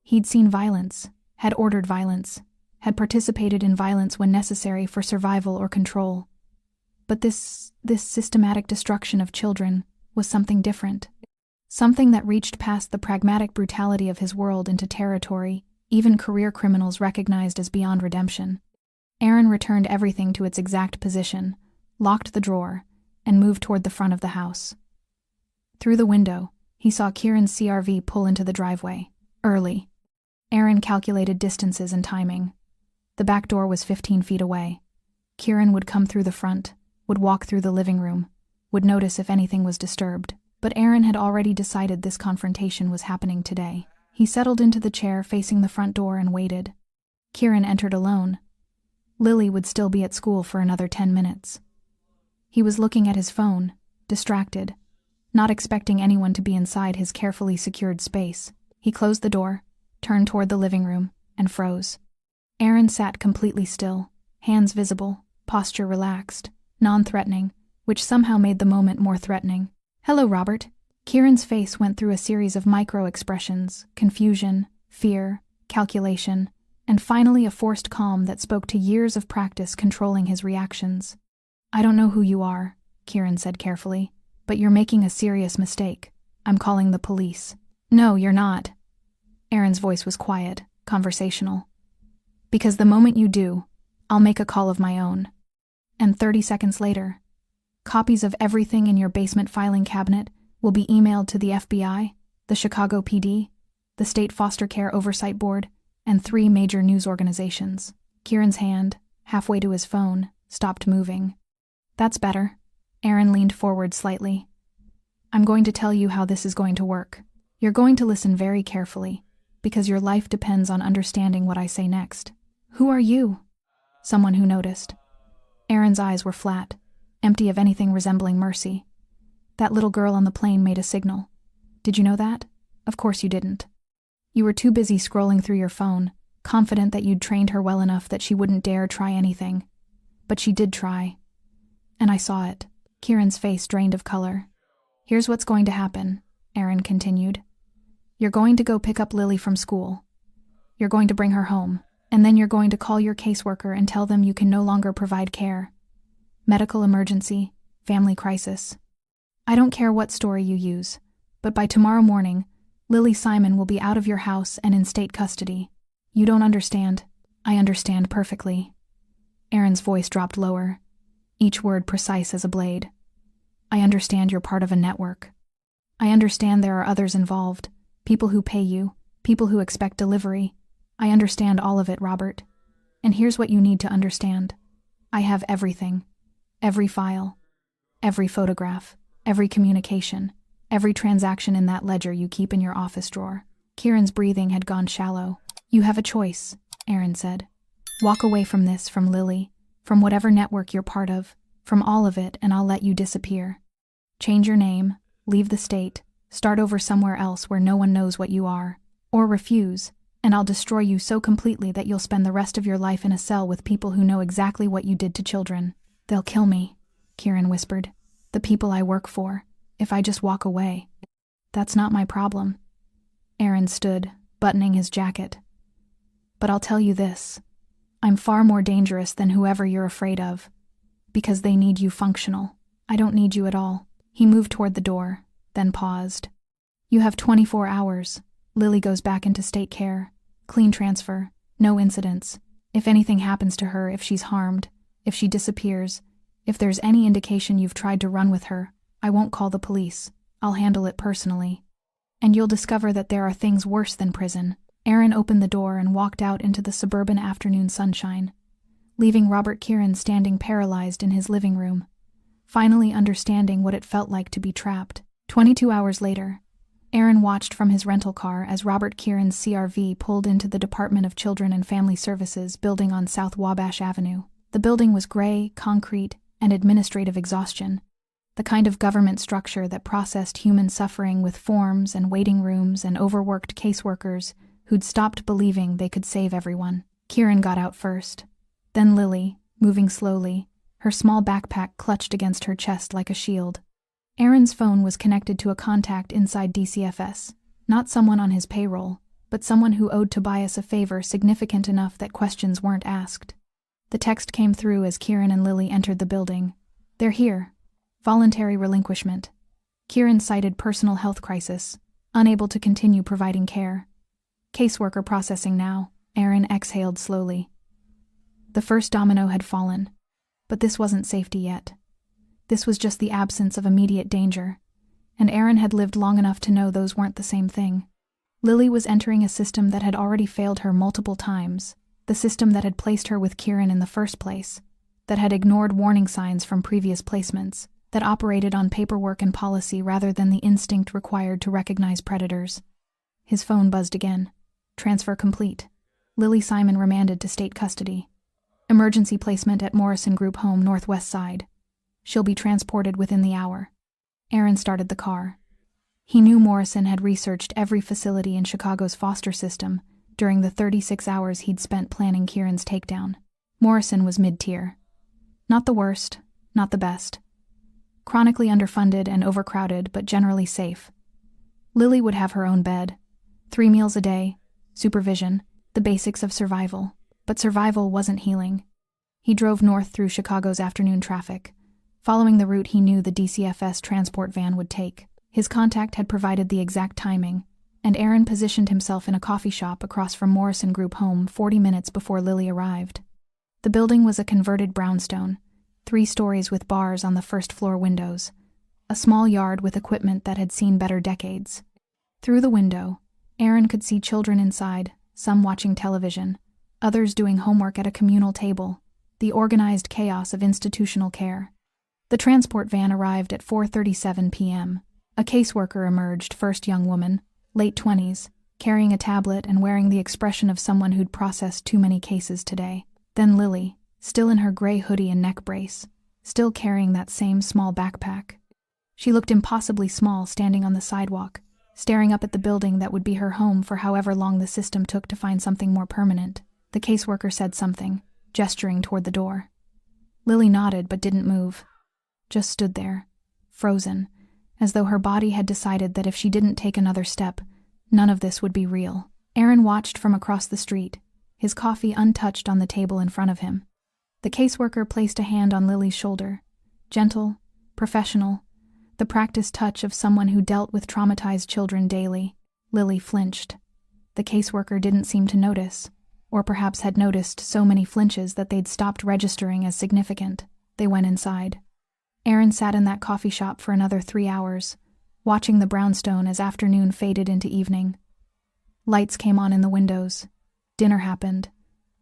S1: He'd seen violence, had ordered violence, had participated in violence when necessary for survival or control. But this systematic destruction of children was something different. Something that reached past the pragmatic brutality of his world into territory even career criminals recognized as beyond redemption. Aaron returned everything to its exact position, locked the drawer, and moved toward the front of the house. Through the window, he saw Kieran's CRV pull into the driveway, early. Aaron calculated distances and timing. The back door was 15 feet away. Kieran would come through the front, would walk through the living room, would notice if anything was disturbed. But Aaron had already decided this confrontation was happening today. He settled into the chair facing the front door and waited. Kieran entered alone. Lily would still be at school for another 10 minutes. He was looking at his phone, distracted, not expecting anyone to be inside his carefully secured space. He closed the door, turned toward the living room, and froze. Aaron sat completely still, hands visible, posture relaxed, non-threatening, which somehow made the moment more threatening. "Hello, Robert." Kieran's face went through a series of micro-expressions: confusion, fear, calculation, and finally a forced calm that spoke to years of practice controlling his reactions. "I don't know who you are," Kieran said carefully, "but you're making a serious mistake. I'm calling the police." No, you're not. Aaron's voice was quiet, conversational. Because the moment you do, I'll make a call of my own. And 30 seconds later, copies of everything in your basement filing cabinet will be emailed to the FBI, the Chicago PD, the State Foster Care Oversight Board, and 3 major news organizations. Kieran's hand, halfway to his phone, stopped moving. That's better. Aaron leaned forward slightly. I'm going to tell you how this is going to work. You're going to listen very carefully, because your life depends on understanding what I say next. Who are you? Someone who noticed. Aaron's eyes were flat, empty of anything resembling mercy. That little girl on the plane made a signal. Did you know that? Of course you didn't. You were too busy scrolling through your phone, confident that you'd trained her well enough that she wouldn't dare try anything. But she did try. And I saw it. Kieran's face drained of color. Here's what's going to happen, Aaron continued. You're going to go pick up Lily from school. You're going to bring her home, and then you're going to call your caseworker and tell them you can no longer provide care. Medical emergency, family crisis. I don't care what story you use, but by tomorrow morning, Lily Simon will be out of your house and in state custody. You don't understand. I understand perfectly. Aaron's voice dropped lower, each word precise as a blade. I understand you're part of a network. I understand there are others involved, people who pay you, people who expect delivery. I understand all of it, Robert. And here's what you need to understand. I have everything. Every file. Every photograph. Every communication. Every transaction in that ledger you keep in your office drawer. Kieran's breathing had gone shallow. You have a choice, Aaron said. Walk away from this, from Lily, from whatever network you're part of, from all of it, and I'll let you disappear. Change your name, leave the state, start over somewhere else where no one knows what you are, or refuse, and I'll destroy you so completely that you'll spend the rest of your life in a cell with people who know exactly what you did to children. They'll kill me, Kieran whispered. The people I work for, if I just walk away. That's not my problem. Aaron stood, buttoning his jacket. But I'll tell you this. I'm far more dangerous than whoever you're afraid of. Because they need you functional. I don't need you at all. He moved toward the door, then paused. You have 24 hours. Lily goes back into state care. Clean transfer. No incidents. If anything happens to her, if she's harmed, if she disappears, if there's any indication you've tried to run with her, I won't call the police. I'll handle it personally. And you'll discover that there are things worse than prison. Aaron opened the door and walked out into the suburban afternoon sunshine, leaving Robert Kieran standing paralyzed in his living room, finally understanding what it felt like to be trapped. 22 hours later, Aaron watched from his rental car as Robert Kieran's CRV pulled into the Department of Children and Family Services building on South Wabash Avenue. The building was gray, concrete, and administrative exhaustion, the kind of government structure that processed human suffering with forms and waiting rooms and overworked caseworkers who'd stopped believing they could save everyone. Kieran got out first. Then Lily, moving slowly, her small backpack clutched against her chest like a shield. Aaron's phone was connected to a contact inside DCFS, not someone on his payroll, but someone who owed Tobias a favor significant enough that questions weren't asked. The text came through as Kieran and Lily entered the building. They're here. Voluntary relinquishment. Kieran cited personal health crisis, unable to continue providing care. Caseworker processing now. Aaron exhaled slowly. The first domino had fallen, but this wasn't safety yet. This was just the absence of immediate danger, and Aaron had lived long enough to know those weren't the same thing. Lily was entering a system that had already failed her multiple times, the system that had placed her with Kieran in the first place, that had ignored warning signs from previous placements, that operated on paperwork and policy rather than the instinct required to recognize predators. His phone buzzed again. Transfer complete. Lily Simon remanded to state custody. Emergency placement at Morrison Group Home, Northwest Side. She'll be transported within the hour. Aaron started the car. He knew Morrison had researched every facility in Chicago's foster system during the 36 hours he'd spent planning Kieran's takedown. Morrison was mid-tier. Not the worst, not the best. Chronically underfunded and overcrowded, but generally safe. Lily would have her own bed, 3 meals a day, supervision, the basics of survival. But survival wasn't healing. He drove north through Chicago's afternoon traffic, following the route he knew the DCFS transport van would take. His contact had provided the exact timing, and Aaron positioned himself in a coffee shop across from Morrison Group home 40 minutes before Lily arrived. The building was a converted brownstone, 3 stories with bars on the first-floor windows, a small yard with equipment that had seen better decades. Through the window, Aaron could see children inside, some watching television, others doing homework at a communal table, the organized chaos of institutional care. The transport van arrived at 4:37 p.m. A caseworker emerged, first young woman, late 20s, carrying a tablet and wearing the expression of someone who'd processed too many cases today. Then Lily, still in her gray hoodie and neck brace, still carrying that same small backpack. She looked impossibly small standing on the sidewalk, staring up at the building that would be her home for however long the system took to find something more permanent. The caseworker said something, gesturing toward the door. Lily nodded but didn't move, just stood there, frozen, as though her body had decided that if she didn't take another step, none of this would be real. Aaron watched from across the street, his coffee untouched on the table in front of him. The caseworker placed a hand on Lily's shoulder, gentle, professional, the practiced touch of someone who dealt with traumatized children daily. Lily flinched. The caseworker didn't seem to notice, or perhaps had noticed so many flinches that they'd stopped registering as significant. They went inside. Aaron sat in that coffee shop for another 3 hours, watching the brownstone as afternoon faded into evening. Lights came on in the windows. Dinner happened.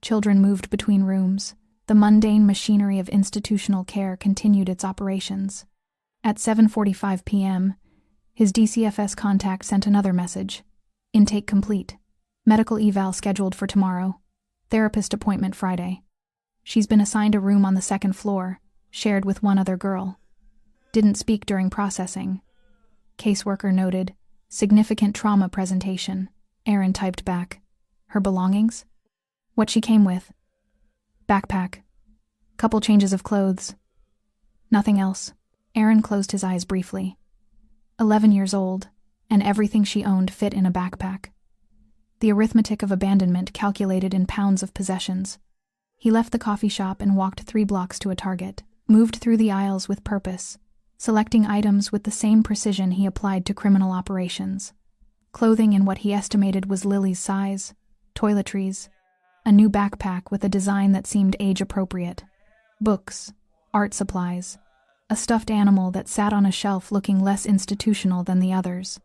S1: Children moved between rooms. The mundane machinery of institutional care continued its operations. At 7:45 p.m., his DCFS contact sent another message. Intake complete. Medical eval scheduled for tomorrow. Therapist appointment Friday. She's been assigned a room on the 2nd floor, shared with one other girl. Didn't speak during processing. Caseworker noted, significant trauma presentation. Aaron typed back. Her belongings? What she came with. Backpack. Couple changes of clothes. Nothing else. Aaron closed his eyes briefly. 11 years old, and everything she owned fit in a backpack. The arithmetic of abandonment calculated in pounds of possessions. He left the coffee shop and walked 3 blocks to a Target, moved through the aisles with purpose, selecting items with the same precision he applied to criminal operations. Clothing in what he estimated was Lily's size, toiletries, a new backpack with a design that seemed age-appropriate, books, art supplies, a stuffed animal that sat on a shelf looking less institutional than the others.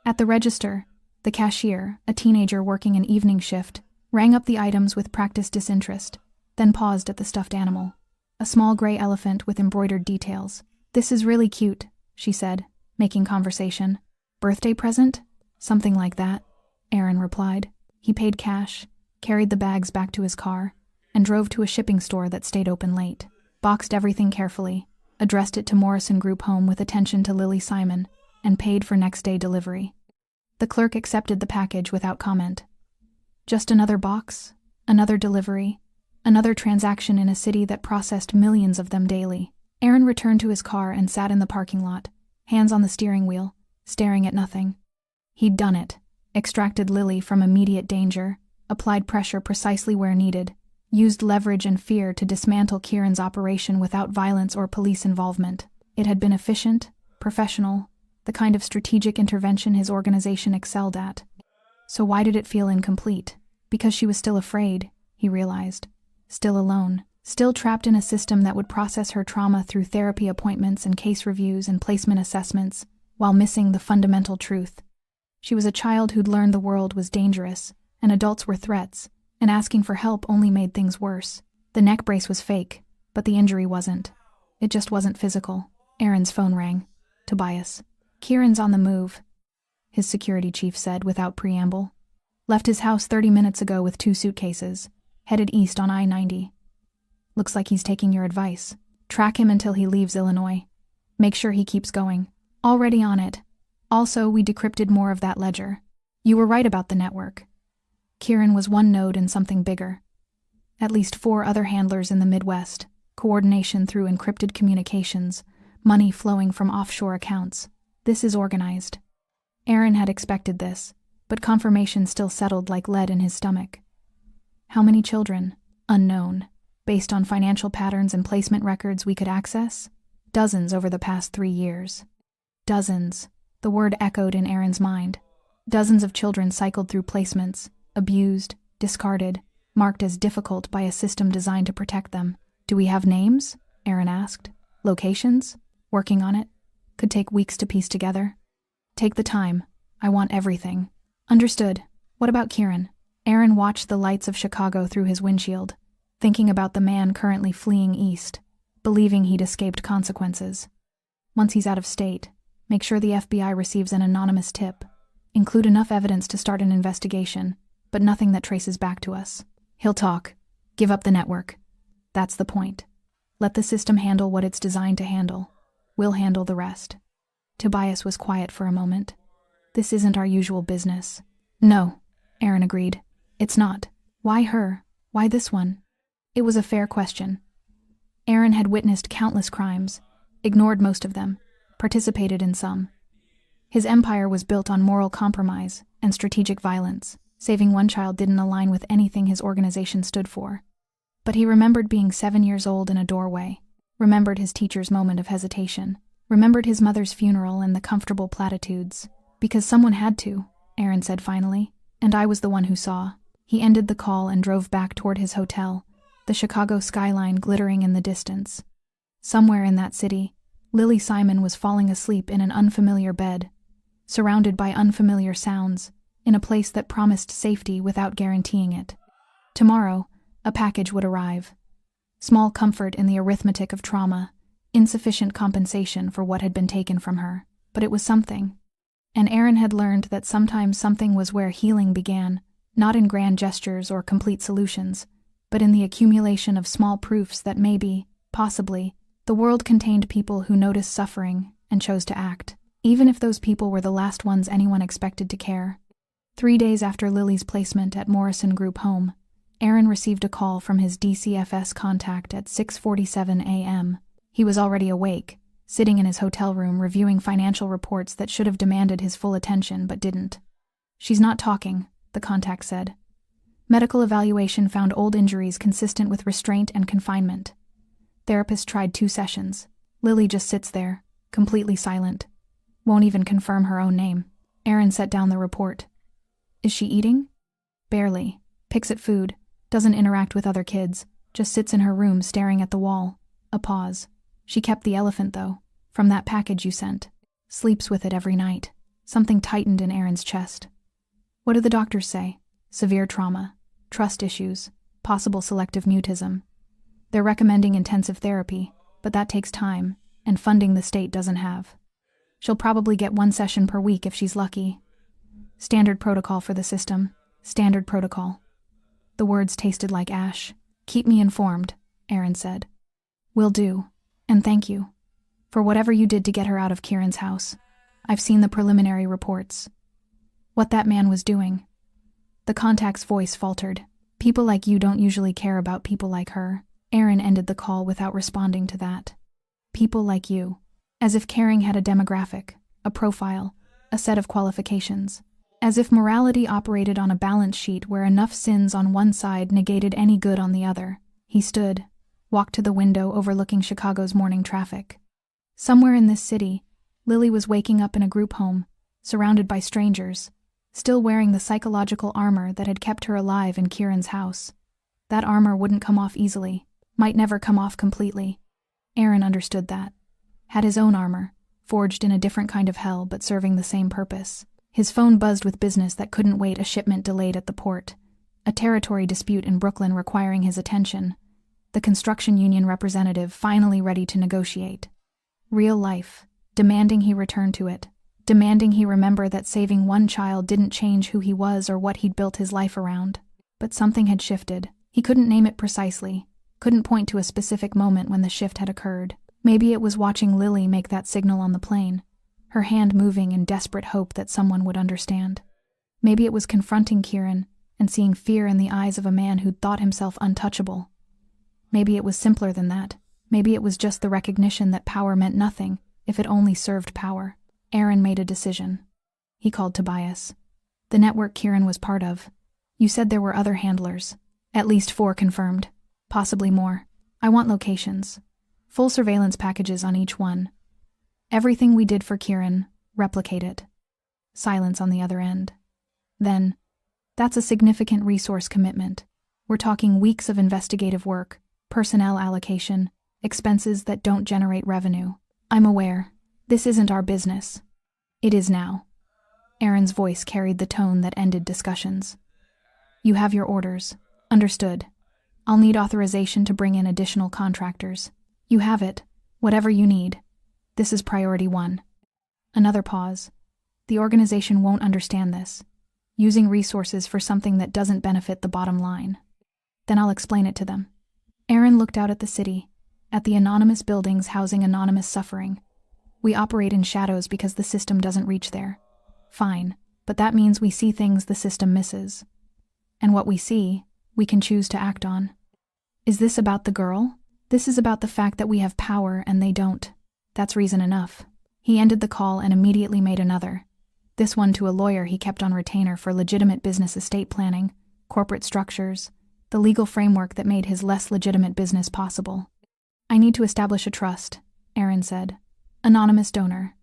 S1: At the register, the cashier, a teenager working an evening shift, rang up the items with practiced disinterest, then paused at the stuffed animal, a small gray elephant with embroidered details. "This is really cute," she said, making conversation. "Birthday present?" "Something like that," Aaron replied. He paid cash, carried the bags back to his car, and drove to a shipping store that stayed open late. Boxed everything carefully, addressed it to Morrison Group home with attention to Lily Simon, and paid for next-day delivery. The clerk accepted the package without comment. Just another box, another delivery, another transaction in a city that processed millions of them daily. Aaron returned to his car and sat in the parking lot, hands on the steering wheel, staring at nothing. He'd done it, extracted Lily from immediate danger, applied pressure precisely where needed, used leverage and fear to dismantle Kieran's operation without violence or police involvement. It had been efficient, professional, the kind of strategic intervention his organization excelled at. So why did it feel incomplete? Because she was still afraid, he realized. Still alone. Still trapped in a system that would process her trauma through therapy appointments and case reviews and placement assessments, while missing the fundamental truth. She was a child who'd learned the world was dangerous, and adults were threats, and asking for help only made things worse. The neck brace was fake, but the injury wasn't. It just wasn't physical. Aaron's phone rang. Tobias. "Kieran's on the move," his security chief said without preamble. "Left his house 30 minutes ago with 2 suitcases, headed east on I-90. Looks like he's taking your advice. Track him until he leaves Illinois. Make sure he keeps going. Already on it. Also, we decrypted more of that ledger. You were right about the network. Kieran was one node in something bigger. At least 4 other handlers in the Midwest, coordination through encrypted communications, money flowing from offshore accounts. This is organized." Aaron had expected this, but confirmation still settled like lead in his stomach. How many children? Unknown. Based on financial patterns and placement records we could access? Dozens over the past 3 years. Dozens. The word echoed in Aaron's mind. Dozens of children cycled through placements, abused, discarded, marked as difficult by a system designed to protect them. Do we have names? Aaron asked. Locations? Working on it. Could take weeks to piece together. Take the time. I want everything. Understood. What about Kieran? Aaron watched the lights of Chicago through his windshield, thinking about the man currently fleeing east, believing he'd escaped consequences. Once he's out of state, make sure the FBI receives an anonymous tip. Include enough evidence to start an investigation, but nothing that traces back to us. He'll talk. Give up the network. That's the point. Let the system handle what it's designed to handle. We'll handle the rest. Tobias was quiet for a moment. This isn't our usual business. No, Aaron agreed. It's not. Why her? Why this one? It was a fair question. Aaron had witnessed countless crimes, ignored most of them, participated in some. His empire was built on moral compromise and strategic violence. Saving one child didn't align with anything his organization stood for. But he remembered being 7 years old in a doorway, remembered his teacher's moment of hesitation, remembered his mother's funeral and the comfortable platitudes. Because someone had to, Aaron said finally, and I was the one who saw. He ended the call and drove back toward his hotel, the Chicago skyline glittering in the distance. Somewhere in that city, Lily Simon was falling asleep in an unfamiliar bed, surrounded by unfamiliar sounds, in a place that promised safety without guaranteeing it. Tomorrow, a package would arrive. Small comfort in the arithmetic of trauma, insufficient compensation for what had been taken from her, but it was something. And Aaron had learned that sometimes something was where healing began, not in grand gestures or complete solutions, but in the accumulation of small proofs that maybe, possibly, the world contained people who noticed suffering and chose to act, even if those people were the last ones anyone expected to care. 3 days after Lily's placement at Morrison Group Home, Aaron received a call from his DCFS contact at 6:47 a.m. He was already awake, sitting in his hotel room reviewing financial reports that should have demanded his full attention but didn't. She's not talking, the contact said. Medical evaluation found old injuries consistent with restraint and confinement. Therapist tried 2 sessions. Lily just sits there, completely silent. Won't even confirm her own name. Aaron set down the report. Is she eating? Barely. Picks at food. Doesn't interact with other kids. Just sits in her room staring at the wall. A pause. She kept the elephant, though, from that package you sent. Sleeps with it every night. Something tightened in Aaron's chest. What do the doctors say? Severe trauma, trust issues, possible selective mutism. They're recommending intensive therapy, but that takes time, and funding the state doesn't have. She'll probably get 1 session per week if she's lucky. Standard protocol for the system. Standard protocol. The words tasted like ash. Keep me informed, Aaron said. Will do. And thank you. For whatever you did to get her out of Kieran's house. I've seen the preliminary reports. What that man was doing. The contact's voice faltered. People like you don't usually care about people like her. Aaron ended the call without responding to that. People like you. As if caring had a demographic, a profile, a set of qualifications. As if morality operated on a balance sheet where enough sins on one side negated any good on the other. He stood, walked to the window overlooking Chicago's morning traffic. Somewhere in this city, Lily was waking up in a group home, surrounded by strangers, still wearing the psychological armor that had kept her alive in Kieran's house. That armor wouldn't come off easily, might never come off completely. Aaron understood that. Had his own armor, forged in a different kind of hell but serving the same purpose. His phone buzzed with business that couldn't wait, a shipment delayed at the port, a territory dispute in Brooklyn requiring his attention, the construction union representative finally ready to negotiate. Real life, demanding he return to it, demanding he remember that saving one child didn't change who he was or what he'd built his life around. But something had shifted. He couldn't name it precisely, couldn't point to a specific moment when the shift had occurred. Maybe it was watching Lily make that signal on the plane, her hand moving in desperate hope that someone would understand. Maybe it was confronting Kieran and seeing fear in the eyes of a man who'd thought himself untouchable. Maybe it was simpler than that. Maybe it was just the recognition that power meant nothing if it only served power. Aaron made a decision. He called Tobias. The network Kieran was part of. You said there were other handlers. At least 4 confirmed. Possibly more. I want locations. Full surveillance packages on each one. Everything we did for Kieran, replicate it. Silence on the other end. Then, that's a significant resource commitment. We're talking weeks of investigative work, personnel allocation, expenses that don't generate revenue. I'm aware. This isn't our business. It is now. Aaron's voice carried the tone that ended discussions. You have your orders. Understood. I'll need authorization to bring in additional contractors. You have it. Whatever you need. This is priority 1. Another pause. The organization won't understand this. Using resources for something that doesn't benefit the bottom line. Then I'll explain it to them. Aaron looked out at the city, at the anonymous buildings housing anonymous suffering. We operate in shadows because the system doesn't reach there. Fine, but that means we see things the system misses. And what we see, we can choose to act on. Is this about the girl? This is about the fact that we have power and they don't. That's reason enough. He ended the call and immediately made another. This one to a lawyer he kept on retainer for legitimate business estate planning, corporate structures, the legal framework that made his less legitimate business possible. I need to establish a trust, Aaron said. Anonymous donor.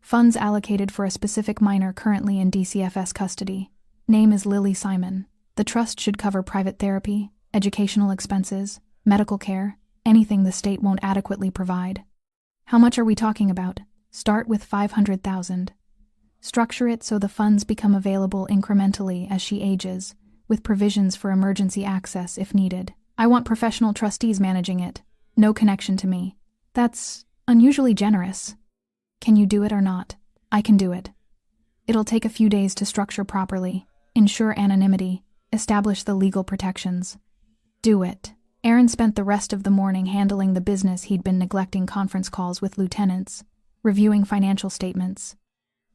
S1: Funds allocated for a specific minor currently in DCFS custody. Name is Lily Simon. The trust should cover private therapy, educational expenses, medical care, anything the state won't adequately provide. How much are we talking about? Start with $500,000. Structure it so the funds become available incrementally as she ages, with provisions for emergency access if needed. I want professional trustees managing it. No connection to me. That's unusually generous. Can you do it or not? I can do it. It'll take a few days to structure properly, ensure anonymity, establish the legal protections. Do it. Aaron spent the rest of the morning handling the business he'd been neglecting: conference calls with lieutenants, reviewing financial statements,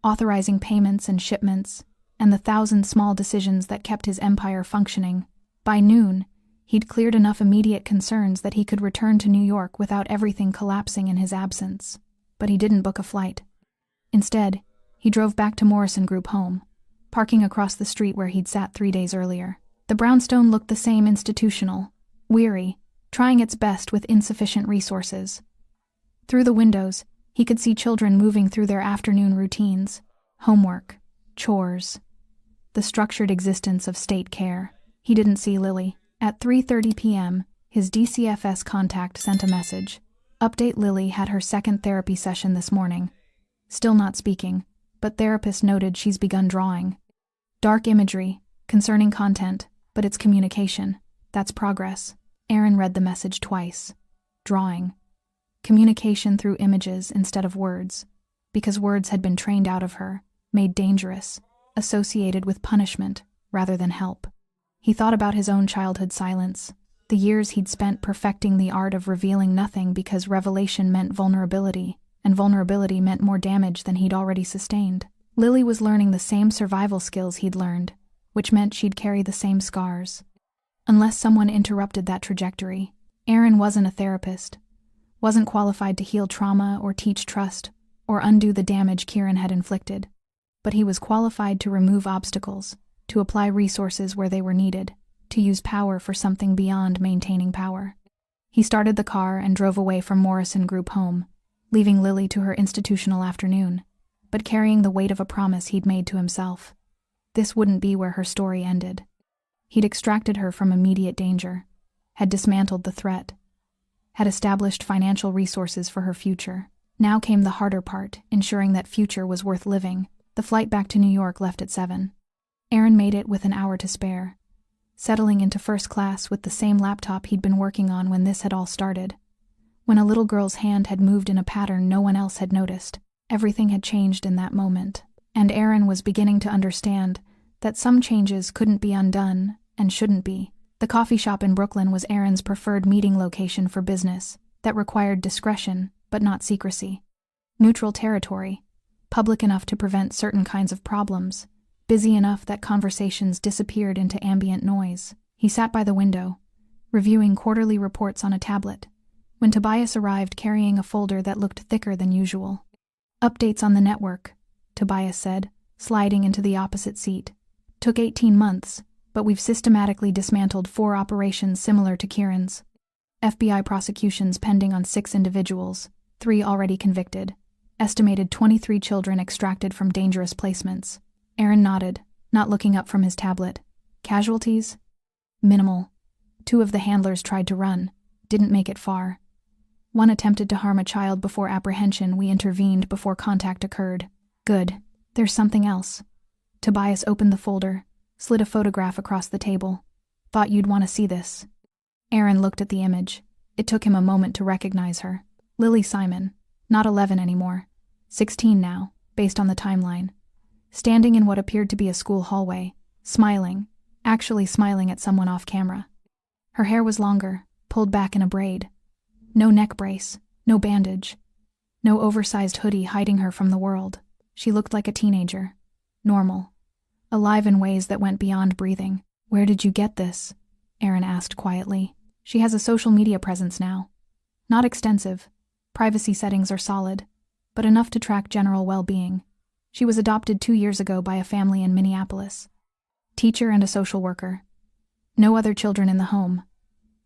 S1: authorizing payments and shipments, and the 1,000 small decisions that kept his empire functioning. By noon, he'd cleared enough immediate concerns that he could return to New York without everything collapsing in his absence. But he didn't book a flight. Instead, he drove back to Morrison Group home, parking across the street where he'd sat 3 days earlier. The brownstone looked the same: institutional, weary, trying its best with insufficient resources. Through the windows, he could see children moving through their afternoon routines, homework, chores, the structured existence of state care. He didn't see Lily. At 3:30 p.m., his DCFS contact sent a message. Update: Lily had her second therapy session this morning. Still not speaking, but therapist noted she's begun drawing. Dark imagery, concerning content, but it's communication. That's progress. Aaron read the message twice. Drawing. Communication through images instead of words, because words had been trained out of her, made dangerous, associated with punishment rather than help. He thought about his own childhood silence, the years he'd spent perfecting the art of revealing nothing because revelation meant vulnerability, and vulnerability meant more damage than he'd already sustained. Lily was learning the same survival skills he'd learned, which meant she'd carry the same scars. Unless someone interrupted that trajectory, Aaron wasn't a therapist, wasn't qualified to heal trauma or teach trust or undo the damage Kieran had inflicted, but he was qualified to remove obstacles, to apply resources where they were needed, to use power for something beyond maintaining power. He started the car and drove away from Morrison Group home, leaving Lily to her institutional afternoon, but carrying the weight of a promise he'd made to himself. This wouldn't be where her story ended. He'd extracted her from immediate danger, had dismantled the threat, had established financial resources for her future. Now came the harder part, ensuring that future was worth living. The flight back to New York left at 7. Aaron made it with an hour to spare, settling into first class with the same laptop he'd been working on when this had all started. When a little girl's hand had moved in a pattern no one else had noticed, everything had changed in that moment, and Aaron was beginning to understand that some changes couldn't be undone and shouldn't be. The coffee shop in Brooklyn was Aaron's preferred meeting location for business that required discretion but not secrecy. Neutral territory, public enough to prevent certain kinds of problems, busy enough that conversations disappeared into ambient noise. He sat by the window, reviewing quarterly reports on a tablet, when Tobias arrived carrying a folder that looked thicker than usual. Updates on the network, Tobias said, sliding into the opposite seat. Took 18 months, but we've systematically dismantled 4 operations similar to Kieran's. FBI prosecutions pending on 6 individuals, 3 already convicted. Estimated 23 children extracted from dangerous placements. Aaron nodded, not looking up from his tablet. Casualties? Minimal. 2 of the handlers tried to run, didn't make it far. 1 attempted to harm a child before apprehension. We intervened before contact occurred. Good. There's something else. Tobias opened the folder, slid a photograph across the table. Thought you'd want to see this. Aaron looked at the image. It took him a moment to recognize her. Lily Simon. Not 11 anymore. 16 now, based on the timeline. Standing in what appeared to be a school hallway, smiling, actually smiling at someone off camera. Her hair was longer, pulled back in a braid. No neck brace, no bandage. No oversized hoodie hiding her from the world. She looked like a teenager. Normal. Alive in ways that went beyond breathing. Where did you get this? Aaron asked quietly. She has a social media presence now. Not extensive. Privacy settings are solid, but enough to track general well-being. She was adopted 2 years ago by a family in Minneapolis. Teacher and a social worker. No other children in the home.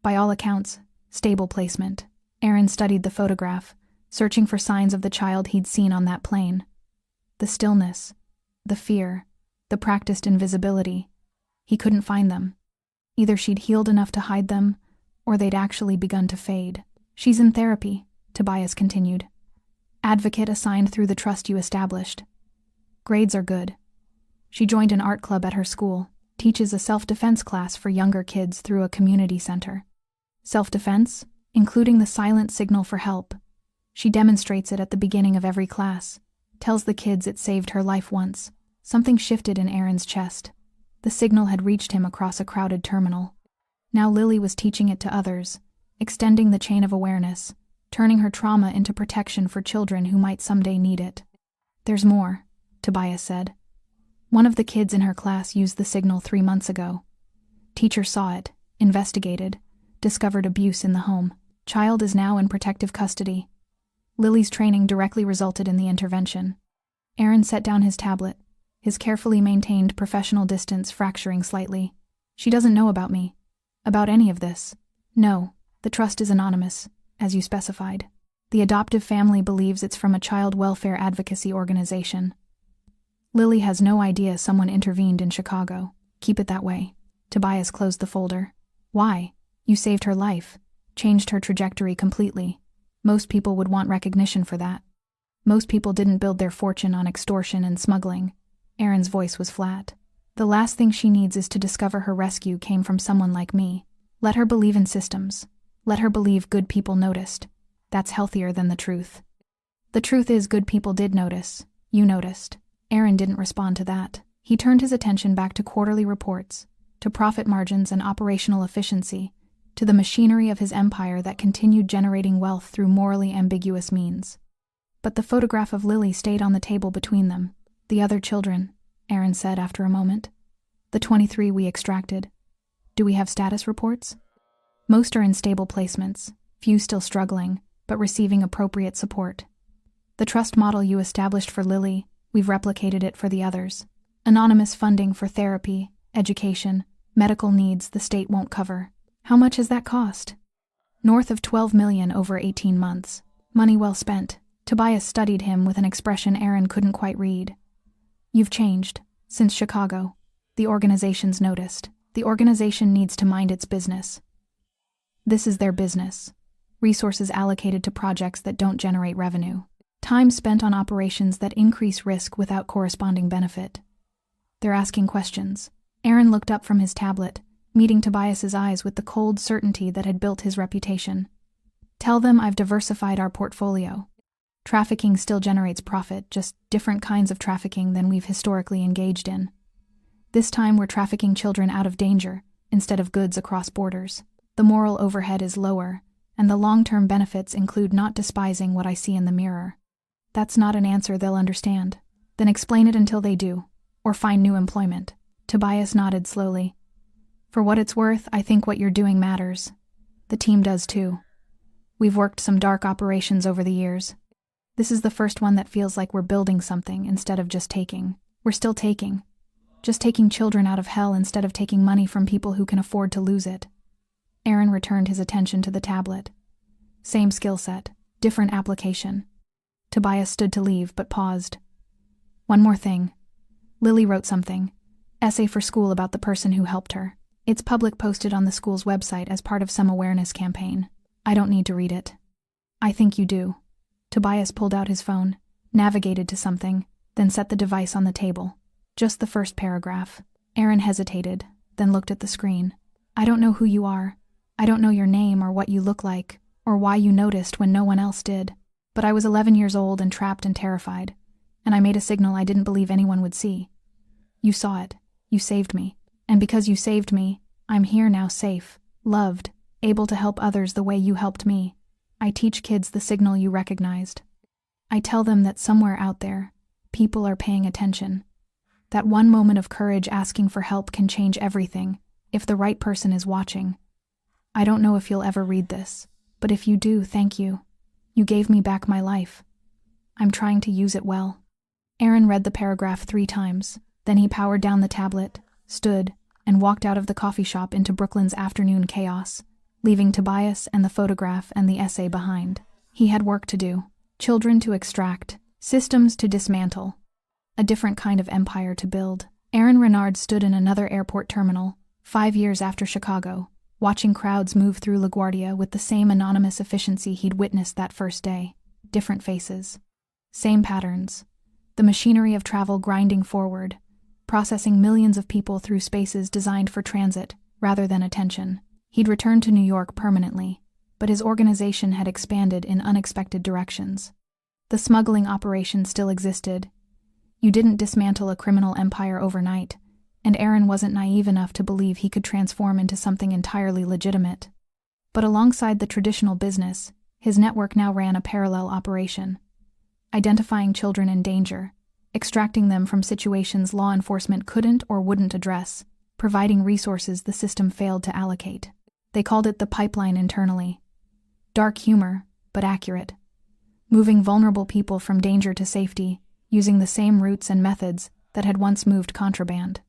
S1: By all accounts, stable placement. Aaron studied the photograph, searching for signs of the child he'd seen on that plane. The stillness, the fear, the practiced invisibility. He couldn't find them. Either she'd healed enough to hide them, or they'd actually begun to fade. She's in therapy, Tobias continued. Advocate assigned through the trust you established. Grades are good. She joined an art club at her school, teaches a self-defense class for younger kids through a community center. Self-defense, including the silent signal for help. She demonstrates it at the beginning of every class, tells the kids it saved her life once. Something shifted in Aaron's chest. The signal had reached him across a crowded terminal. Now Lily was teaching it to others, extending the chain of awareness, turning her trauma into protection for children who might someday need it. There's more, Tobias said. One of the kids in her class used the signal 3 months ago. Teacher saw it, investigated, discovered abuse in the home. Child is now in protective custody. Lily's training directly resulted in the intervention. Aaron set down his tablet, his carefully maintained professional distance fracturing slightly. She doesn't know about me. About any of this. No, the trust is anonymous, as you specified. The adoptive family believes it's from a child welfare advocacy organization. Lily has no idea someone intervened in Chicago. Keep it that way. Tobias closed the folder. Why? You saved her life. Changed her trajectory completely. Most people would want recognition for that. Most people didn't build their fortune on extortion and smuggling. Aaron's voice was flat. The last thing she needs is to discover her rescue came from someone like me. Let her believe in systems. Let her believe good people noticed. That's healthier than the truth. The truth is good people did notice. You noticed. Aaron didn't respond to that. He turned his attention back to quarterly reports, to profit margins and operational efficiency, to the machinery of his empire that continued generating wealth through morally ambiguous means. But the photograph of Lily stayed on the table between them. The other children, Aaron said after a moment. The 23 we extracted. Do we have status reports? Most are in stable placements, few still struggling, but receiving appropriate support. The trust model you established for Lily, we've replicated it for the others. Anonymous funding for therapy, education, medical needs the state won't cover. How much has that cost? North of $12 million over 18 months. Money well spent. Tobias studied him with an expression Aaron couldn't quite read. You've changed. Since Chicago. The organization's noticed. The organization needs to mind its business. This is their business. Resources allocated to projects that don't generate revenue. Time spent on operations that increase risk without corresponding benefit. They're asking questions. Aaron looked up from his tablet, meeting Tobias's eyes with the cold certainty that had built his reputation. Tell them I've diversified our portfolio. Trafficking still generates profit, just different kinds of trafficking than we've historically engaged in. This time we're trafficking children out of danger, instead of goods across borders. The moral overhead is lower, and the long-term benefits include not despising what I see in the mirror. That's not an answer they'll understand. Then explain it until they do, or find new employment. Tobias nodded slowly. For what it's worth, I think what you're doing matters. The team does too. We've worked some dark operations over the years. This is the first one that feels like we're building something instead of just taking. We're still taking. Just taking children out of hell instead of taking money from people who can afford to lose it. Aaron returned his attention to the tablet. Same skill set, different application. Tobias stood to leave, but paused. One more thing. Lily wrote something. Essay for school about the person who helped her. It's public, posted on the school's website as part of some awareness campaign. I don't need to read it. I think you do. Tobias pulled out his phone, navigated to something, then set the device on the table. Just the first paragraph. Aaron hesitated, then looked at the screen. I don't know who you are. I don't know your name or what you look like, or why you noticed when no one else did. But I was 11 years old and trapped and terrified, and I made a signal I didn't believe anyone would see. You saw it. You saved me. And because you saved me, I'm here now, safe, loved, able to help others the way you helped me. I teach kids the signal you recognized. I tell them that somewhere out there, people are paying attention. That one moment of courage asking for help can change everything, if the right person is watching. I don't know if you'll ever read this, but if you do, thank you. You gave me back my life. I'm trying to use it well. Aaron read the paragraph 3 times, then he powered down the tablet, stood, and walked out of the coffee shop into Brooklyn's afternoon chaos, leaving Tobias and the photograph and the essay behind. He had work to do, children to extract, systems to dismantle, a different kind of empire to build. Aaron Renard stood in another airport terminal, 5 years after Chicago, watching crowds move through LaGuardia with the same anonymous efficiency he'd witnessed that first day. Different faces. Same patterns. The machinery of travel grinding forward, processing millions of people through spaces designed for transit, rather than attention. He'd returned to New York permanently, but his organization had expanded in unexpected directions. The smuggling operation still existed. You didn't dismantle a criminal empire overnight, and Aaron wasn't naive enough to believe he could transform into something entirely legitimate. But alongside the traditional business, his network now ran a parallel operation. Identifying children in danger, extracting them from situations law enforcement couldn't or wouldn't address, providing resources the system failed to allocate. They called it the pipeline internally. Dark humor, but accurate. Moving vulnerable people from danger to safety, using the same routes and methods that had once moved contraband.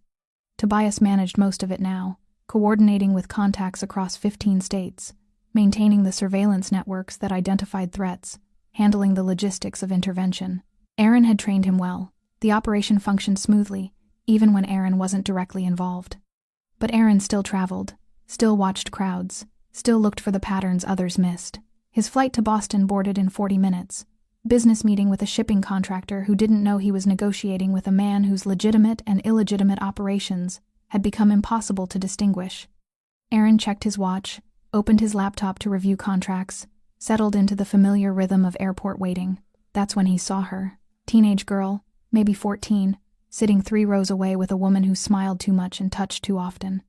S1: Tobias managed most of it now, coordinating with contacts across 15 states, maintaining the surveillance networks that identified threats, handling the logistics of intervention. Aaron had trained him well. The operation functioned smoothly, even when Aaron wasn't directly involved. But Aaron still traveled, still watched crowds, still looked for the patterns others missed. His flight to Boston boarded in 40 minutes. Business meeting with a shipping contractor who didn't know he was negotiating with a man whose legitimate and illegitimate operations had become impossible to distinguish. Aaron checked his watch, opened his laptop to review contracts, settled into the familiar rhythm of airport waiting. That's when he saw her. Teenage girl, maybe 14, sitting 3 rows away with a woman who smiled too much and touched too often.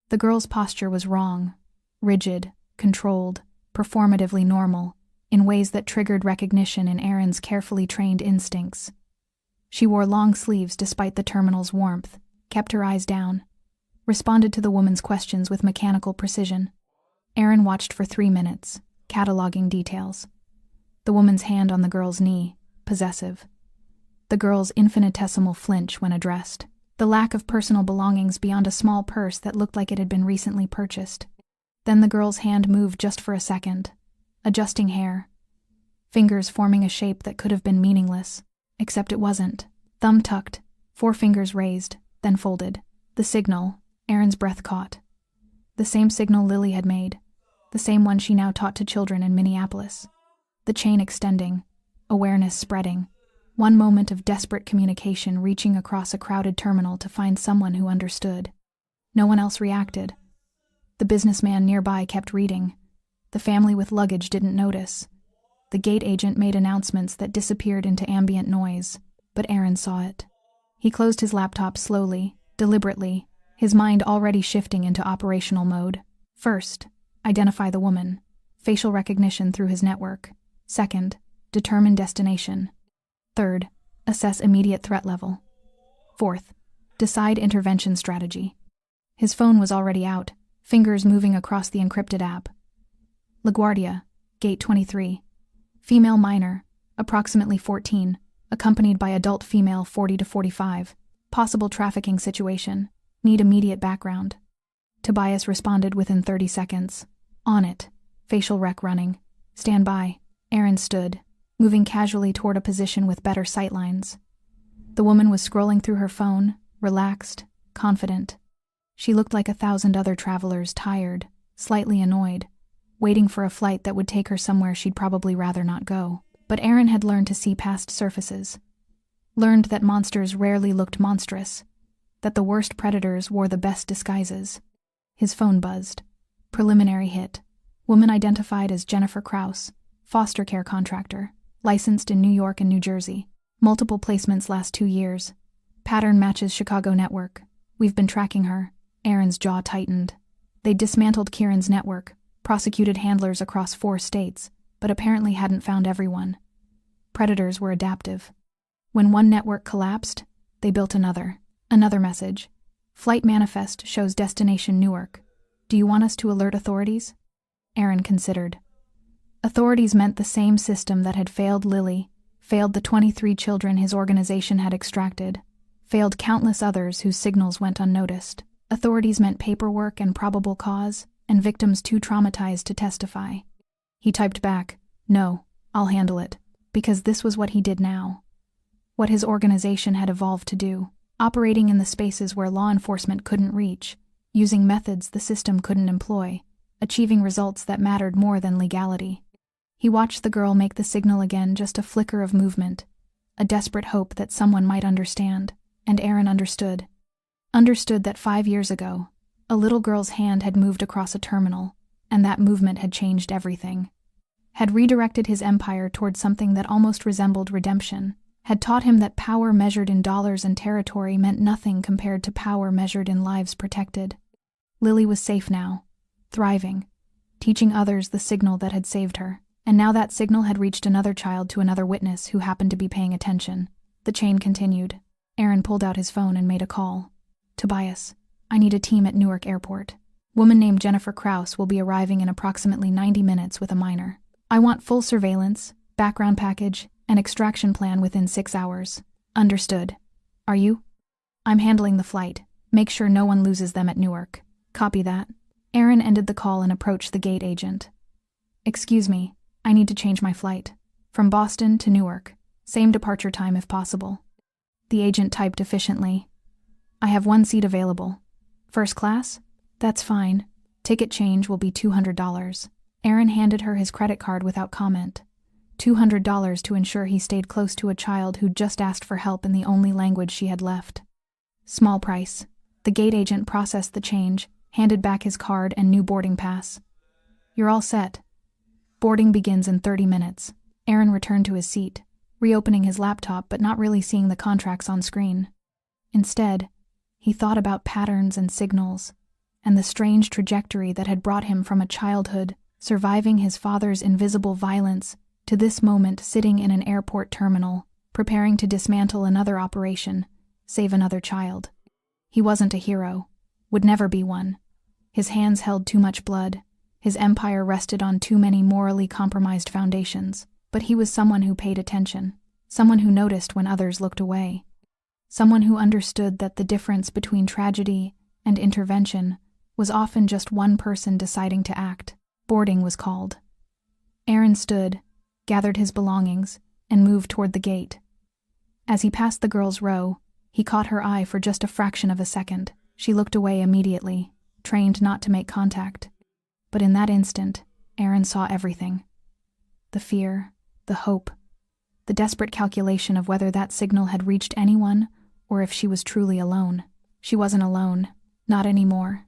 S1: The girl's posture was wrong, rigid, controlled, performatively normal, in ways that triggered recognition in Aaron's carefully trained instincts. She wore long sleeves despite the terminal's warmth, kept her eyes down, responded to the woman's questions with mechanical precision. Aaron watched for 3 minutes, cataloging details. The woman's hand on the girl's knee, possessive. The girl's infinitesimal flinch when addressed. The lack of personal belongings beyond a small purse that looked like it had been recently purchased. Then the girl's hand moved just for a second, adjusting hair. Fingers forming a shape that could have been meaningless, except it wasn't. Thumb tucked, 4 fingers raised, then folded. The signal, Aaron's breath caught. The same signal Lily had made, the same one she now taught to children in Minneapolis. The chain extending, awareness spreading. One moment of desperate communication reaching across a crowded terminal to find someone who understood. No one else reacted. The businessman nearby kept reading. The family with luggage didn't notice. The gate agent made announcements that disappeared into ambient noise, but Aaron saw it. He closed his laptop slowly, deliberately, his mind already shifting into operational mode. First, identify the woman. Facial recognition through his network. Second, determine destination. Third, assess immediate threat level. Fourth, decide intervention strategy. His phone was already out, fingers moving across the encrypted app. LaGuardia, Gate 23. Female minor, approximately 14, accompanied by adult female 40 to 45. Possible trafficking situation. Need immediate background. Tobias responded within 30 seconds. On it. Facial rec running. Stand by. Aaron stood, moving casually toward a position with better sightlines. The woman was scrolling through her phone, relaxed, confident. She looked like 1,000 other travelers, tired, slightly annoyed, waiting for a flight that would take her somewhere she'd probably rather not go. But Aaron had learned to see past surfaces. Learned that monsters rarely looked monstrous, that the worst predators wore the best disguises. His phone buzzed. Preliminary hit. Woman identified as Jennifer Krause, foster care contractor, licensed in New York and New Jersey. Multiple placements last 2 years. Pattern matches Chicago network. We've been tracking her. Aaron's jaw tightened. They dismantled Kieran's network, prosecuted handlers across 4 states, but apparently hadn't found everyone. Predators were adaptive. When one network collapsed, they built another. Another message. Flight manifest shows destination Newark. Do you want us to alert authorities? Aaron considered. Authorities meant the same system that had failed Lily, failed the 23 children his organization had extracted, failed countless others whose signals went unnoticed. Authorities meant paperwork and probable cause, and victims too traumatized to testify. He typed back, "No, I'll handle it," because this was what he did now. What his organization had evolved to do, operating in the spaces where law enforcement couldn't reach, using methods the system couldn't employ, achieving results that mattered more than legality. He watched the girl make the signal again, just a flicker of movement, a desperate hope that someone might understand, and Aaron understood. Understood that 5 years ago, a little girl's hand had moved across a terminal, and that movement had changed everything. Had redirected his empire toward something that almost resembled redemption, had taught him that power measured in dollars and territory meant nothing compared to power measured in lives protected. Lily was safe now, thriving, teaching others the signal that had saved her, and now that signal had reached another child to another witness who happened to be paying attention. The chain continued. Aaron pulled out his phone and made a call. "Tobias, I need a team at Newark Airport. Woman named Jennifer Krause will be arriving in approximately 90 minutes with a minor. I want full surveillance, background package, and extraction plan within 6 hours. Understood. Are you?" "I'm handling the flight. Make sure no one loses them at Newark." "Copy that." Aaron ended the call and approached the gate agent. "Excuse me, I need to change my flight. From Boston to Newark. Same departure time if possible." The agent typed efficiently. "I have 1 seat available. First class? That's fine. Ticket change will be $200. Aaron handed her his credit card without comment. $200 to ensure he stayed close to a child who'd just asked for help in the only language she had left. Small price. The gate agent processed the change, handed back his card and new boarding pass. "You're all set. Boarding begins in 30 minutes. Aaron returned to his seat, reopening his laptop but not really seeing the contracts on screen. Instead, he thought about patterns and signals, and the strange trajectory that had brought him from a childhood surviving his father's invisible violence to this moment sitting in an airport terminal, preparing to dismantle another operation, save another child. He wasn't a hero, would never be one. His hands held too much blood, his empire rested on too many morally compromised foundations, but he was someone who paid attention, someone who noticed when others looked away, someone who understood that the difference between tragedy and intervention was often just one person deciding to act. Boarding was called. Aaron stood, gathered his belongings, and moved toward the gate. As he passed the girl's row, he caught her eye for just a fraction of a second. She looked away immediately, trained not to make contact. But in that instant, Aaron saw everything. The fear, the hope, the desperate calculation of whether that signal had reached anyone or if she was truly alone. She wasn't alone, not anymore.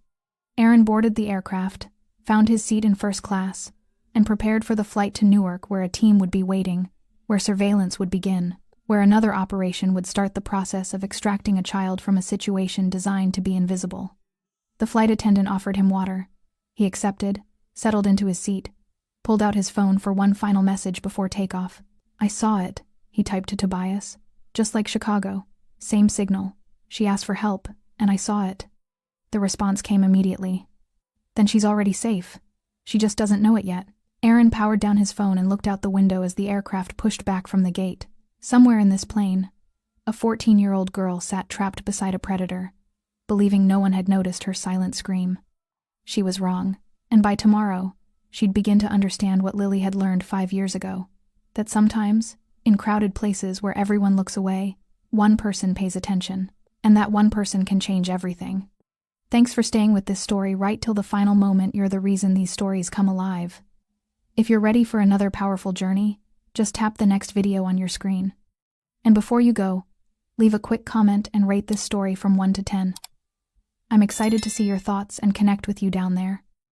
S1: Aaron boarded the aircraft, found his seat in first class, and prepared for the flight to Newark, where a team would be waiting, where surveillance would begin, where another operation would start the process of extracting a child from a situation designed to be invisible. The flight attendant offered him water. He accepted, settled into his seat, pulled out his phone for one final message before takeoff. "I saw it," he typed to Tobias. "Just like Chicago. Same signal. She asked for help, and I saw it." The response came immediately. "Then she's already safe. She just doesn't know it yet." Aaron powered down his phone and looked out the window as the aircraft pushed back from the gate. Somewhere in this plane, a 14-year-old girl sat trapped beside a predator, believing no one had noticed her silent scream. She was wrong, and by tomorrow, she'd begin to understand what Lily had learned 5 years ago, that sometimes, in crowded places where everyone looks away, one person pays attention, and that one person can change everything. Thanks for staying with this story right till the final moment. You're the reason these stories come alive. If you're ready for another powerful journey, just tap the next video on your screen. And before you go, leave a quick comment and rate this story from 1 to 10. I'm excited to see your thoughts and connect with you down there.